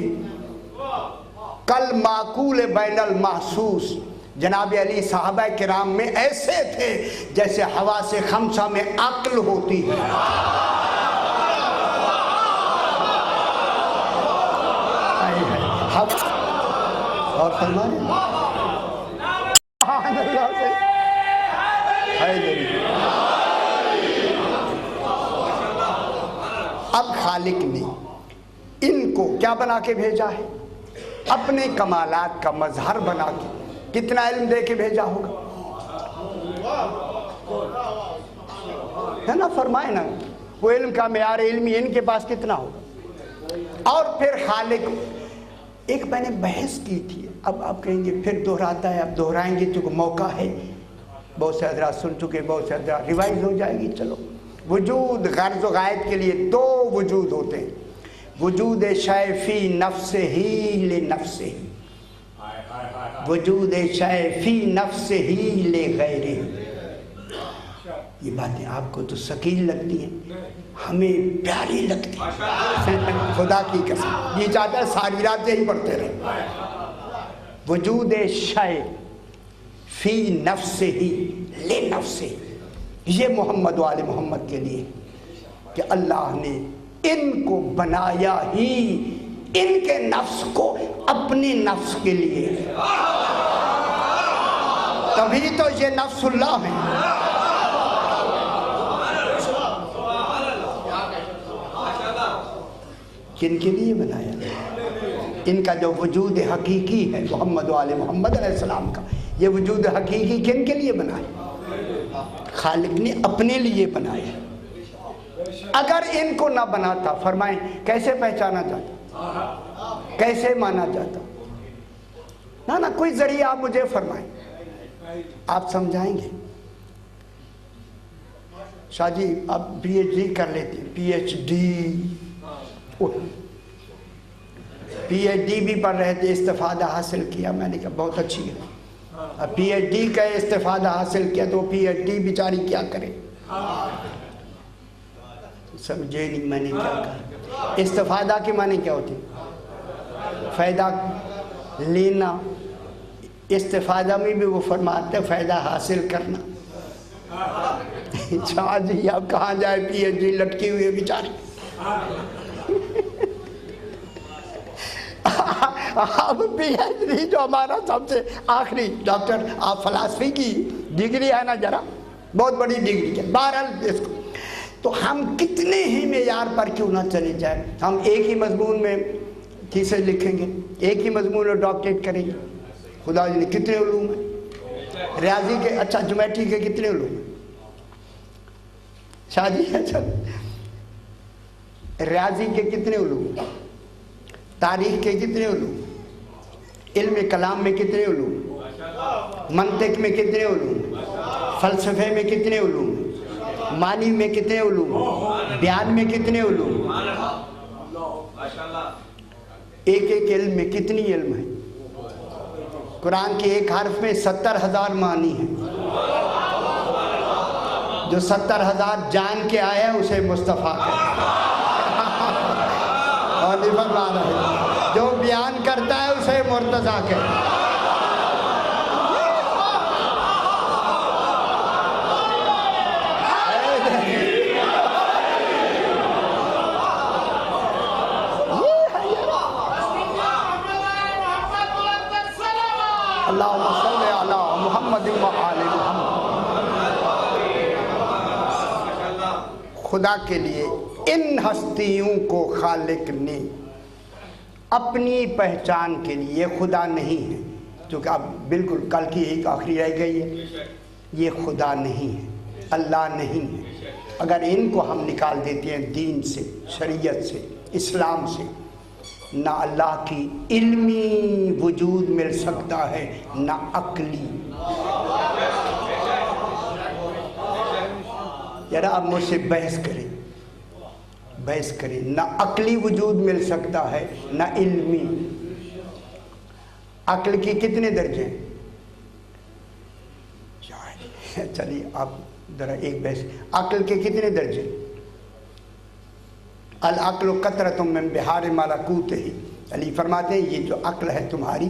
کل معقول بین المحسوس. جناب علی صحابہ کرام میں ایسے تھے جیسے حواس خمسہ میں عقل ہوتی ہے. اور فرمائے اب خالق نے ان کو کیا بنا کے بھیجا ہے؟ اپنے کمالات کا مظہر بنا کے. کتنا علم دے کے بھیجا ہوگا، ہے نا؟ فرمائے نا وہ علم کا معیار علمی ان کے پاس کتنا ہوگا. اور پھر خالق، ایک میں نے بحث کی تھی، اب آپ کہیں گے پھر دہراتا ہے، اب دہرائیں گے تو موقع ہے، بہت سے حضرات سن چکے، بہت سے حضرات ریوائز ہو جائے گی. چلو، وجود غرض و غائب کے لیے 2 وجود ہوتے ہیں. وجود شے فی نفس ہی لنفس ہی، وجود شے فی نفس ہی لغیرہ. یہ باتیں آپ کو تو ثقیل لگتی ہیں، ہمیں پیاری لگتی ہیں. خدا کی قسم یہ چاہتا ہے ساری رات یہی پڑھتے رہے. وجود شے فی نفس ہی لنفس ہی، یہ محمد و آل محمد کے لیے. کہ اللہ نے ان کو بنایا ہی ان کے نفس کو اپنے نفس کے لیے، تبھی تو یہ نفس اللہ ہے۔ کن کے لیے بنایا؟ ان کا جو وجود حقیقی ہے محمد و آل محمد علیہ السلام کا، یہ وجود حقیقی کن کے لیے بنایا؟ خالق نے اپنے لیے بنایا۔ اگر ان کو نہ بناتا، فرمائیں کیسے پہچانا جاتا، کیسے مانا جاتا؟ نہ کوئی ذریعہ آپ مجھے فرمائیں، آپ سمجھائیں گے۔ شاہ جی آپ پی ایچ ڈی کر لیتے ہیں، پی ایچ ڈی بھی پڑھ رہے تھے، استفادہ حاصل کیا، میں نے کہا بہت اچھی ہے۔ اب پی ایچ ڈی کا استفادہ حاصل کیا تو پی ایچ ڈی بیچاری کیا کرے؟ سمجھے نہیں میں نے کیا کہا؟ استفادہ کے معنی کیا ہوتی؟ فائدہ لینا۔ استفادہ میں بھی وہ فرماتے فائدہ حاصل کرنا۔ شاہ جی اب کہاں جائے، پی ایچ ڈی لٹکی ہوئی ہے بیچاری۔ اب پی ایچ ڈی جو ہمارا سب سے آخری، ڈاکٹر آپ فلسفی کی ڈگری ہے نا، ذرا بہت بڑی ڈگری ہے، بہرحال اس کو تو ہم کتنے ہی معیار پر کیوں نہ چلے جائیں، ہم ایک ہی مضمون میں تیسرے لکھیں گے، ایک ہی مضمون میں ڈاکٹریٹ کریں گے۔ خدا جی نے کتنے علوم ہیں، ریاضی کے اچھا جیومیٹری کے کتنے علوم ہیں؟ شاہ جی اچھا ریاضی کے کتنے علوم ہیں؟ تاریخ کے کتنے علوم؟ علم کلام میں کتنے علوم؟ منطق میں کتنے علوم؟ فلسفے میں کتنے علوم؟ معنی میں کتنے علوم؟ بیان میں کتنے علوم؟ ایک ایک علم میں کتنی علم ہے؟ قرآن کے ایک حرف میں 70,000 معنی ہیں۔ جو 70,000 جان کے آیا ہے اسے مصطفیٰ کہتے ہیں، اور نہیں فرما رہے، جو بیان کرتا ہے اسے مرتضیٰ کہتے ہیں۔ اللہم صلی علی محمد و آل محمد۔ خدا کے لیے ان ہستیوں کو خالق نے اپنی پہچان کے لیے، خدا نہیں ہے، چونکہ اب بالکل کل کی ایک آخری رہ گئی ہے، یہ خدا نہیں ہے، اللہ نہیں ہے۔ اگر ان کو ہم نکال دیتے ہیں دین سے، شریعت سے، اسلام سے، نہ اللہ کی علمی وجود مل سکتا ہے نہ عقلی۔ ذرا آپ مجھ سے بحث کریں، نہ عقلی وجود مل سکتا ہے نہ علمی۔ عقل کی کتنے درجے ہیں؟ چلیے آپ ذرا ایک بحث، عقل کے کتنے درجے؟ العقل قطرۃ من بحار ملکوت ہی، علی فرماتے ہیں یہ جو عقل ہے تمہاری،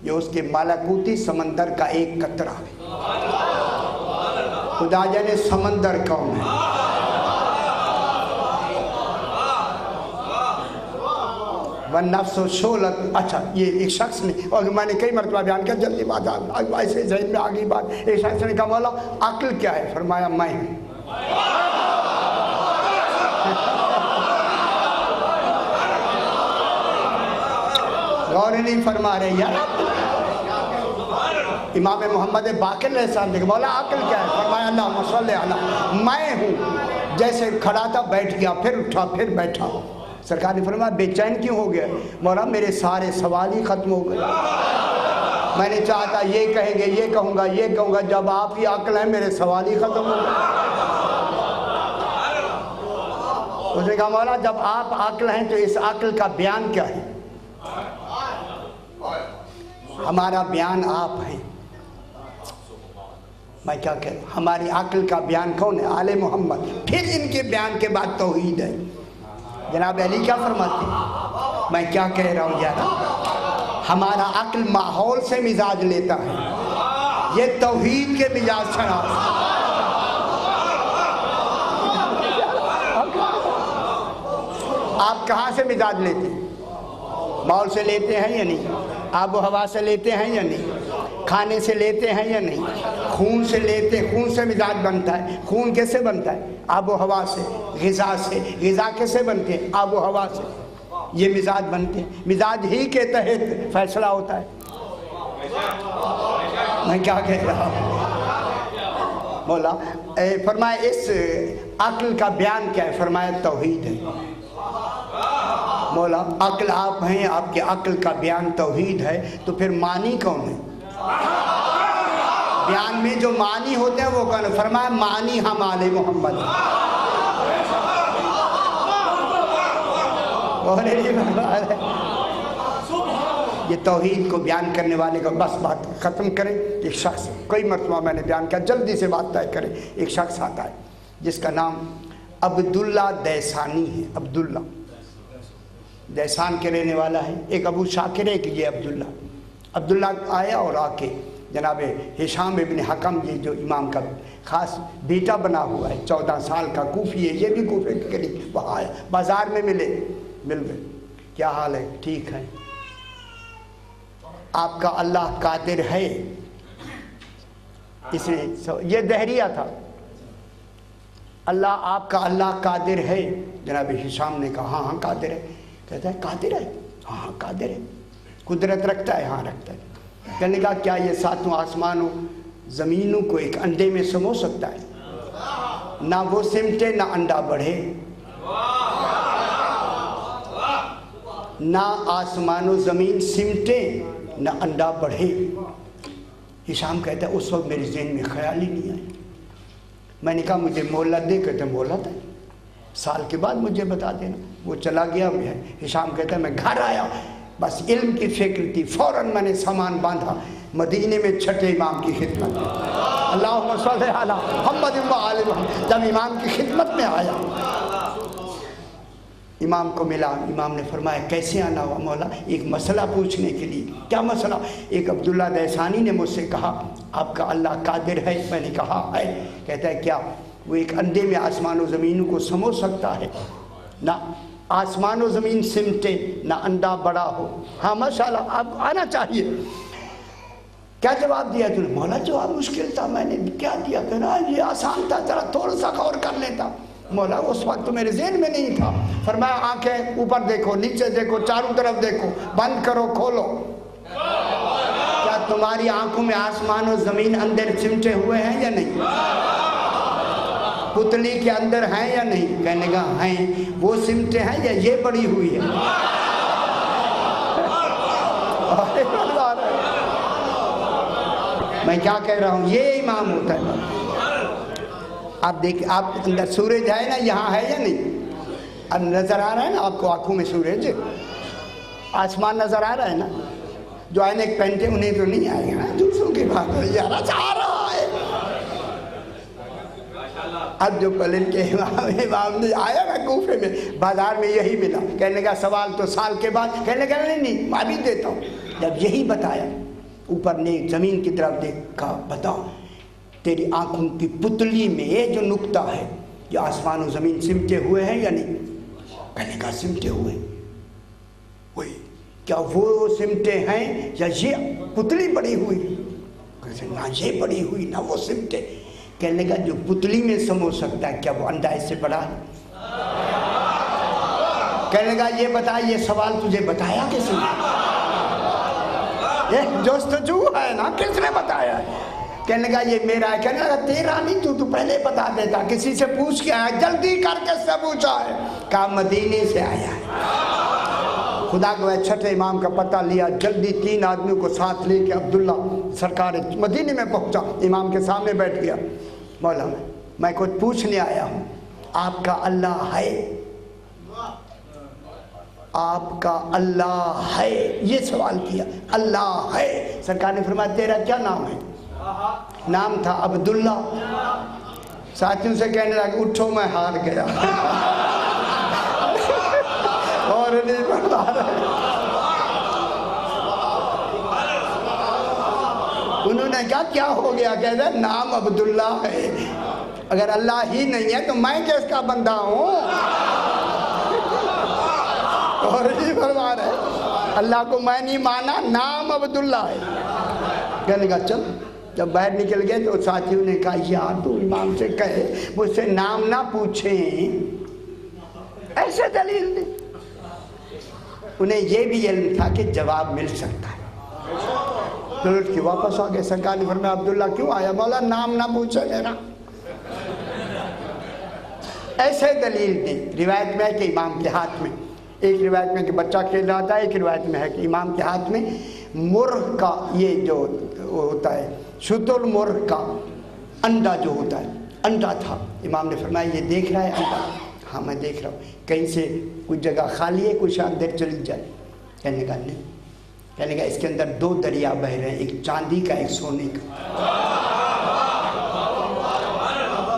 یہ اس کے ملکوتی سمندر کا ایک قطرہ ہے۔ خدا جانے سمندر کون ہے؟ والنفس شولت۔ اچھا یہ ایک شخص نے، اور میں نے کئی مرتبہ بیان کیا، جلدی بات ایسے ذہن میں آگئی بات، ایک شخص نے کہا مولا عقل کیا ہے؟ فرمایا میں ہوں۔ غور نہیں فرما رہے یار۔ امام محمد باقر علیہ السلام نے کہا مولا عقل کیا ہے؟ فرمایا اللہم صلی علی، میں ہوں، جیسے کھڑا تھا بیٹھ گیا، پھر اٹھا پھر بیٹھا۔ سرکار نے فرمایا بے چین کیوں ہو گیا؟ مولا میرے سارے سوال ہی ختم ہو گئے، میں نے چاہا تھا یہ کہیں گے، یہ کہوں گا، یہ کہوں گا، جب آپ ہی عقل ہیں میرے سوال ہی ختم ہو گئے۔ اس نے کہا مولا جب آپ عقل ہیں تو اس عقل کا بیان کیا ہے؟ ہمارا بیان آپ ہیں۔ میں کیا کہہ رہا ہوں، ہماری عقل کا بیان کون ہے؟ آل محمد۔ پھر ان کے بیان کے بعد توحید ہے۔ جناب علی کیا فرماتے ہیں؟ میں کیا کہہ رہا ہوں یار، ہمارا عقل ماحول سے مزاج لیتا ہے، یہ توحید کے مزاج شناس۔ آپ کہاں سے مزاج لیتے ہیں؟ ماحول سے لیتے ہیں یا نہیں؟ آب و ہوا سے لیتے ہیں یا نہیں؟ کھانے سے لیتے ہیں یا نہیں؟ خون سے لیتے ہیں، خون سے مزاج بنتا ہے۔ خون کیسے بنتا ہے؟ آب و ہوا سے۔ غذا سے، غذا کیسے بنتے ہیں؟ آب و ہوا سے۔ یہ مزاج بنتے ہیں، مزاج ہی کے تحت فیصلہ ہوتا ہے۔ میں کیا کہہ رہا ہوں؟ مولا فرمائے اس عقل کا بیان کیا ہے؟ فرمایا توحید ہے۔ مولا عقل آپ ہیں، آپ کے عقل کا بیان توحید ہے، تو پھر معنی کون ہے؟ بیان میں جو معنی ہوتے ہیں وہ کون ہے؟ فرمایا معنی ہم آل محمد یہ توحید کو بیان کرنے والے کو بس بات ختم کریں۔ ایک شخص، کئی مرتبہ میں نے بیان کیا، جلدی سے بات طے کریں۔ ایک شخص آتا ہے جس کا نام عبداللہ دیسانی ہے۔ عبداللہ دیسان کے رہنے والا ہے۔ ایک ابو شاکر ہے کہ یہ عبداللہ آیا اور آ کے جناب ہشام ابن حکم، یہ جو امام کا خاص بیٹا بنا ہوا ہے، 14 سال کا، کوفی ہے، یہ بھی کوفے کے قریب، وہاں آیا، بازار میں مل گئے۔ کیا حال ہے؟ ٹھیک ہے۔ آپ کا اللہ قادر ہے؟ اس نے یہ دہریہ تھا، اللہ آپ کا اللہ قادر ہے؟ جناب ہشام نے کہا ہاں قادر ہے۔ کہتا ہے قادر ہے؟ ہاں قادر ہے۔ قدرت رکھتا ہے؟ ہاں رکھتا ہے۔ کہنے کا کیا یہ ساتوں آسمانوں زمینوں کو ایک انڈے میں سمو سکتا ہے؟ نہ وہ سمٹے نہ انڈا بڑھے، نہ آسمان و زمین سمٹے نہ انڈا بڑھے۔ ہشام کہتا ہے اس وقت میرے ذہن میں خیال ہی نہیں آیا۔ میں نے کہا مجھے مہلت دے۔ کہتے ہیں مہلت ہے، سال کے بعد مجھے بتا دینا۔ وہ چلا گیا۔ ہشام کہتا ہے میں گھر آیا، بس علم کی فکر تھی، فوراً میں نے سامان باندھا، مدینے میں چھٹے امام کی خدمت میں، اللہم صلی علی محمد و آل محمد۔ جب امام کی خدمت میں آیا، امام کو ملا، امام نے فرمایا کیسے آنا ہوا؟ مولا ایک مسئلہ پوچھنے کے لیے۔ کیا مسئلہ؟ ایک عبداللہ دیسانی نے مجھ سے کہا آپ کا اللہ قادر ہے۔ میں نے کہا ہے۔ کہتا ہے کیا وہ ایک انڈے میں آسمان و زمینوں کو سمو سکتا ہے؟ نہ آسمان و زمین سمٹے نہ انڈا بڑا ہو۔ ہاں ماشاءاللہ آپ آنا چاہیے۔ کیا جواب دیا تم نے؟ مولا جواب مشکل تھا، میں نے کیا دیا؟ کہنا یہ آسان تھا، ذرا تھوڑا سا غور کر لیتا۔ مولا اس وقت تو میرے ذہن میں نہیں تھا۔ فرمایا آنکھیں اوپر دیکھو، نیچے دیکھو، چاروں طرف دیکھو، بند کرو، کھولو۔ کیا تمہاری آنکھوں میں آسمان و زمین اندر سمٹے ہوئے ہیں یا نہیں؟ پتلی کے اندر ہیں یا نہیں؟ کہنے کا ہیں۔ وہ سمٹے ہیں یا یہ بڑی ہوئی ہے؟ میں کیا کہہ رہا ہوں؟ یہ امام ہوتا ہے۔ آپ دیکھیں، آپ اندر سورج ہے نا، یہاں ہے یا نہیں؟ اب نظر آ رہا ہے نا آپ کو آنکھوں میں سورج؟ آسمان نظر آ رہا ہے نا؟ جو عینک پہنتے انہیں تو نہیں آئے گا نا، دوسروں کی بات ہو یار آ رہا ہے۔ اب جو پلن کے امام نے آیا نا کوفے میں، بازار میں یہی ملا۔ کہنے کا سوال تو سال کے بعد۔ کہنے کا نہیں میں بھی دیتا ہوں۔ جب یہی بتایا، اوپر نے زمین کی طرف دیکھا، بتاؤ تیری آنکھوں کی پتلی میں یہ جو نقطہ ہے، یہ آسمان و زمین سمٹے ہوئے ہیں یا نہیں؟ کہنے کا سمٹے ہوئے۔ وہی کیا وہ سمٹے ہیں یا یہ پتلی بڑی ہوئی؟ نہ یہ بڑی ہوئی نہ وہ سمٹے۔ کہنے کا جو پتلی میں سمو سکتا ہے، کیا وہ انڈا اس سے بڑا ہے؟ کہنے کا یہ بتا، یہ سوال تجھے بتایا کس نے؟ یہ جستجو ہے نا، کس نے بتایا؟ کہنے کا یہ میرا ہے۔ کہنے لگا تیرا نہیں، تو پہلے بتا دیتا، کسی سے پوچھ کے آیا، جلدی کر کے سے پوچھا ہے؟ کہا مدینے سے آیا ہے۔ خدا کو چھٹے امام کا پتہ لیا، جلدی 3 آدمیوں کو ساتھ لے کے عبداللہ سرکار مدینے میں پہنچا، امام کے سامنے بیٹھ گیا۔ مولا میں کچھ پوچھنے آیا ہوں، آپ کا اللہ ہے؟ آپ کا اللہ ہے؟ یہ سوال کیا، اللہ ہے؟ سرکار نے فرمایا تیرا کیا نام ہے؟ نام تھا عبداللہ۔ ساتھیوں سے کہنے لگا اٹھو میں ہار گیا اور نہیں بتا رہے۔ انہوں نے کہا کیا ہو گیا؟ کہتا ہے نام عبداللہ ہے، اگر اللہ ہی نہیں ہے تو میں کس کا بندہ ہوں؟ اور یہ فرما رہے اللہ کو میں نہیں مانا، نام عبداللہ ہے۔ کہنے کا چل، جب باہر نکل گئے تو ساتھیوں نے کہا یار تو امام سے کہے مجھ سے نام نہ پوچھیں، ایسے دلیل نہیں۔ انہیں یہ بھی علم تھا کہ جواب مل سکتا ہے، تو لوٹ کے واپس آ گئے۔ سرکار نے فرمایا عبداللہ کیوں آیا؟ مولا نام نہ پوچھا میرا، ایسے دلیل نہیں۔ روایت میں ہے کہ امام کے ہاتھ میں، ایک روایت میں کہ بچہ کھیل رہا تھا، ایک روایت میں ہے کہ امام کے ہاتھ میں مرغ کا یہ جو ہوتا ہے شتر مرغ کا انڈا جو ہوتا ہے، انڈا تھا۔ امام نے فرمایا یہ دیکھ رہا ہے انڈا؟ ہاں میں دیکھ رہا ہوں۔ کہیں سے کچھ جگہ خالی ہے، کچھ اندر چلی جائے؟ کہنے کا نہیں۔ کہنے کا اس کے اندر دو دریا بہ رہے ہیں، ایک چاندی کا ایک سونے کا،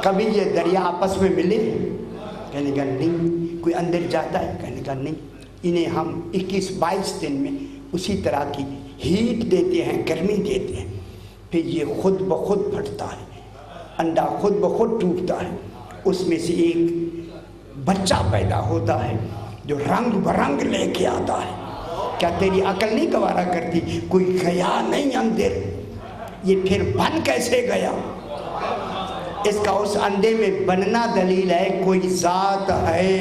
کبھی یہ دریا آپس میں ملے؟ کہنے کا نہیں۔ کوئی اندر جاتا ہے؟ کہنے کا نہیں۔ انہیں ہم 21-22 دن میں اسی طرح کی ہیٹ دیتے ہیں، گرمی دیتے ہیں، پھر یہ خود بخود پھٹتا ہے، انڈا خود بخود ٹوٹتا ہے، اس میں سے ایک بچہ پیدا ہوتا ہے جو رنگ برنگ لے کے آتا ہے۔ کیا تیری عقل نہیں گوارا کرتی؟ کوئی گیا نہیں اندر، یہ پھر بن کیسے گیا؟ اس کا اس انڈے میں بننا دلیل ہے کوئی ذات ہے۔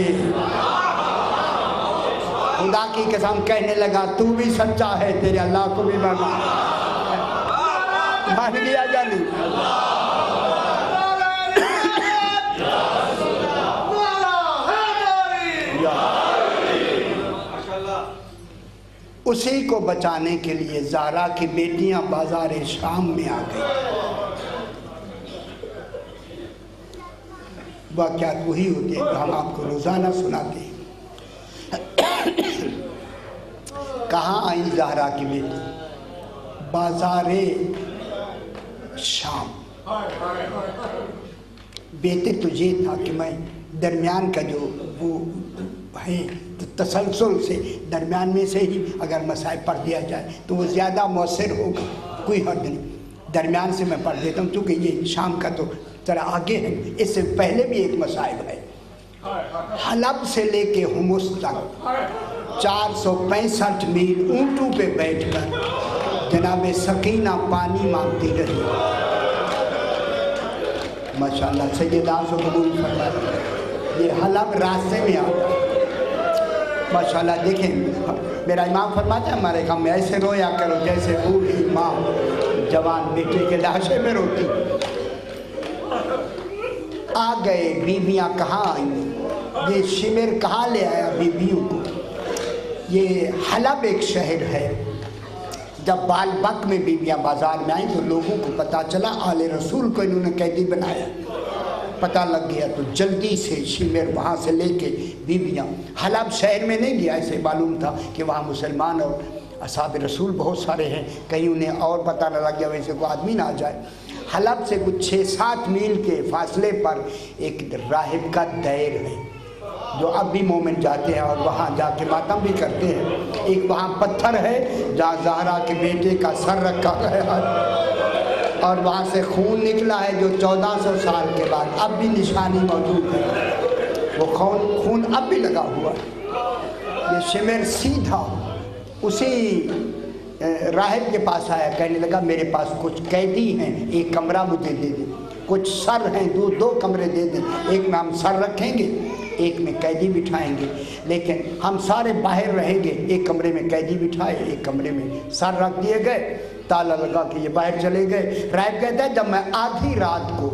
خدا کی قسم کہنے لگا تو بھی سچا ہے، تیرے اللہ کو بھی مان لیا یا نہیں؟ اسی کو بچانے کے لیے زہرا کی بیٹیاں بازار شام میں آ گئی۔ واقعات وہی ہوتے ہیں جو ہم آپ کو روزانہ سناتے ہیں۔ کہاں آئی زہرا کی بیٹی؟ بازار شام۔ بہتر تو یہ تھا کہ میں درمیان کا جو وہ ہے تسلسل سے درمیان میں سے ہی اگر مسائل پڑھ دیا جائے تو وہ زیادہ مؤثر ہوگا، کوئی حرج نہیں۔ درمیان سے میں پڑھ دیتا ہوں کیونکہ یہ شام کا تو ذرا آگے ہے، اس سے پہلے بھی ایک مسائل ہے۔ حلب سے لے کے حمص تک 465 میل اونٹوں پہ بیٹھ کر جناب سکینہ پانی مانگتی رہی۔ ماشاءاللہ سیدہ سے قبول فرمائے۔ یہ حلب راستے میں آتا ہے۔ ماشاءاللہ دیکھیں میرا امام فرماتا ہے ہمارے غم میں ایسے رویا کرو جیسے بوڑھی ماں جوان بیٹے کے لاشے میں روتی۔ آ گئے بیویاں کہاں آئیں؟ یہ شمر کہاں لے آیا بیویوں کو؟ یہ حلب ایک شہر ہے۔ جب بال بک میں بیویاں بازار میں آئیں تو لوگوں کو پتہ چلا آل رسول کو انہوں نے قیدی بنایا، پتہ لگ گیا تو جلدی سے شمر وہاں سے لے کے بیویاں، حلب شہر میں نہیں گیا، اسے معلوم تھا کہ وہاں مسلمان اور اصحاب رسول بہت سارے ہیں، کہیں انہیں اور پتہ نہ لگ گیا ویسے کوئی آدمی نہ آ جائے۔ حلب سے کچھ 6-7 میل کے فاصلے پر ایک راہب کا دیر ہے جو اب بھی مومن جاتے ہیں اور وہاں جا کے ماتم بھی کرتے ہیں۔ ایک وہاں پتھر ہے جہاں زہرا کے بیٹے کا سر رکھا گیا ہے اور وہاں سے خون نکلا ہے جو 1400 سال کے بعد اب بھی نشانی موجود ہے، وہ خون اب بھی لگا ہوا ہے۔ یہ شمر سیدھا اسی راہب کے پاس آیا، کہنے لگا میرے پاس کچھ قیدی ہیں، ایک کمرہ مجھے دے دیں، کچھ سر ہیں، دو کمرے دے دیں، ایک میں ہم سر رکھیں گے ایک میں قیدی بٹھائیں گے، لیکن ہم سارے باہر رہیں گے، ایک کمرے میں قیدی بٹھائے ایک کمرے میں سر رکھ دیے گئے، تالا لگا کہ یہ باہر چلے گئے۔ راہب کہتا ہے جب میں آدھی رات کو،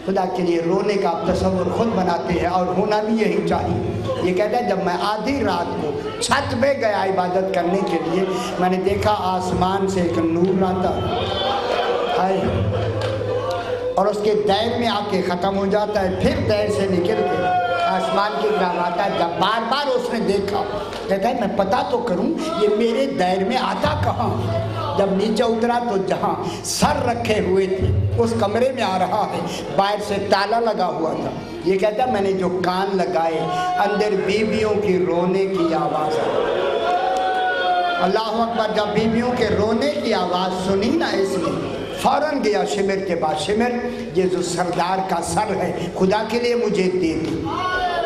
خدا کے لیے رونے کا آپ تصور خود بناتے ہیں اور ہونا بھی یہی چاہیے، یہ کہتا ہے جب میں آدھی رات کو چھت پہ گیا عبادت کرنے کے لیے، میں نے دیکھا آسمان سے ایک نور آتا ہے اور اس کے دائر میں آ کے ختم ہو جاتا ہے، پھر دائر سے نکل کے آسمان کی طرف آتا ہے۔ جب بار بار اس نے دیکھا کہتا ہے میں پتہ تو کروں یہ میرے دائر میں آتا کہاں؟ جب نیچے اترا تو جہاں سر رکھے ہوئے تھے اس کمرے میں آ رہا ہے، باہر سے تالا لگا ہوا تھا۔ یہ کہتا ہے میں نے جو کان لگائے اندر بیویوں کی رونے کی آواز آئی۔ اللہ اکبر، جب بیویوں کے رونے کی آواز سنی نا اس نے فوراً گیا شمر کے بعد، شمر یہ جو سردار کا سر ہے خدا کے لیے مجھے دے دی۔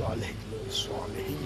وعلیہ الصالحین.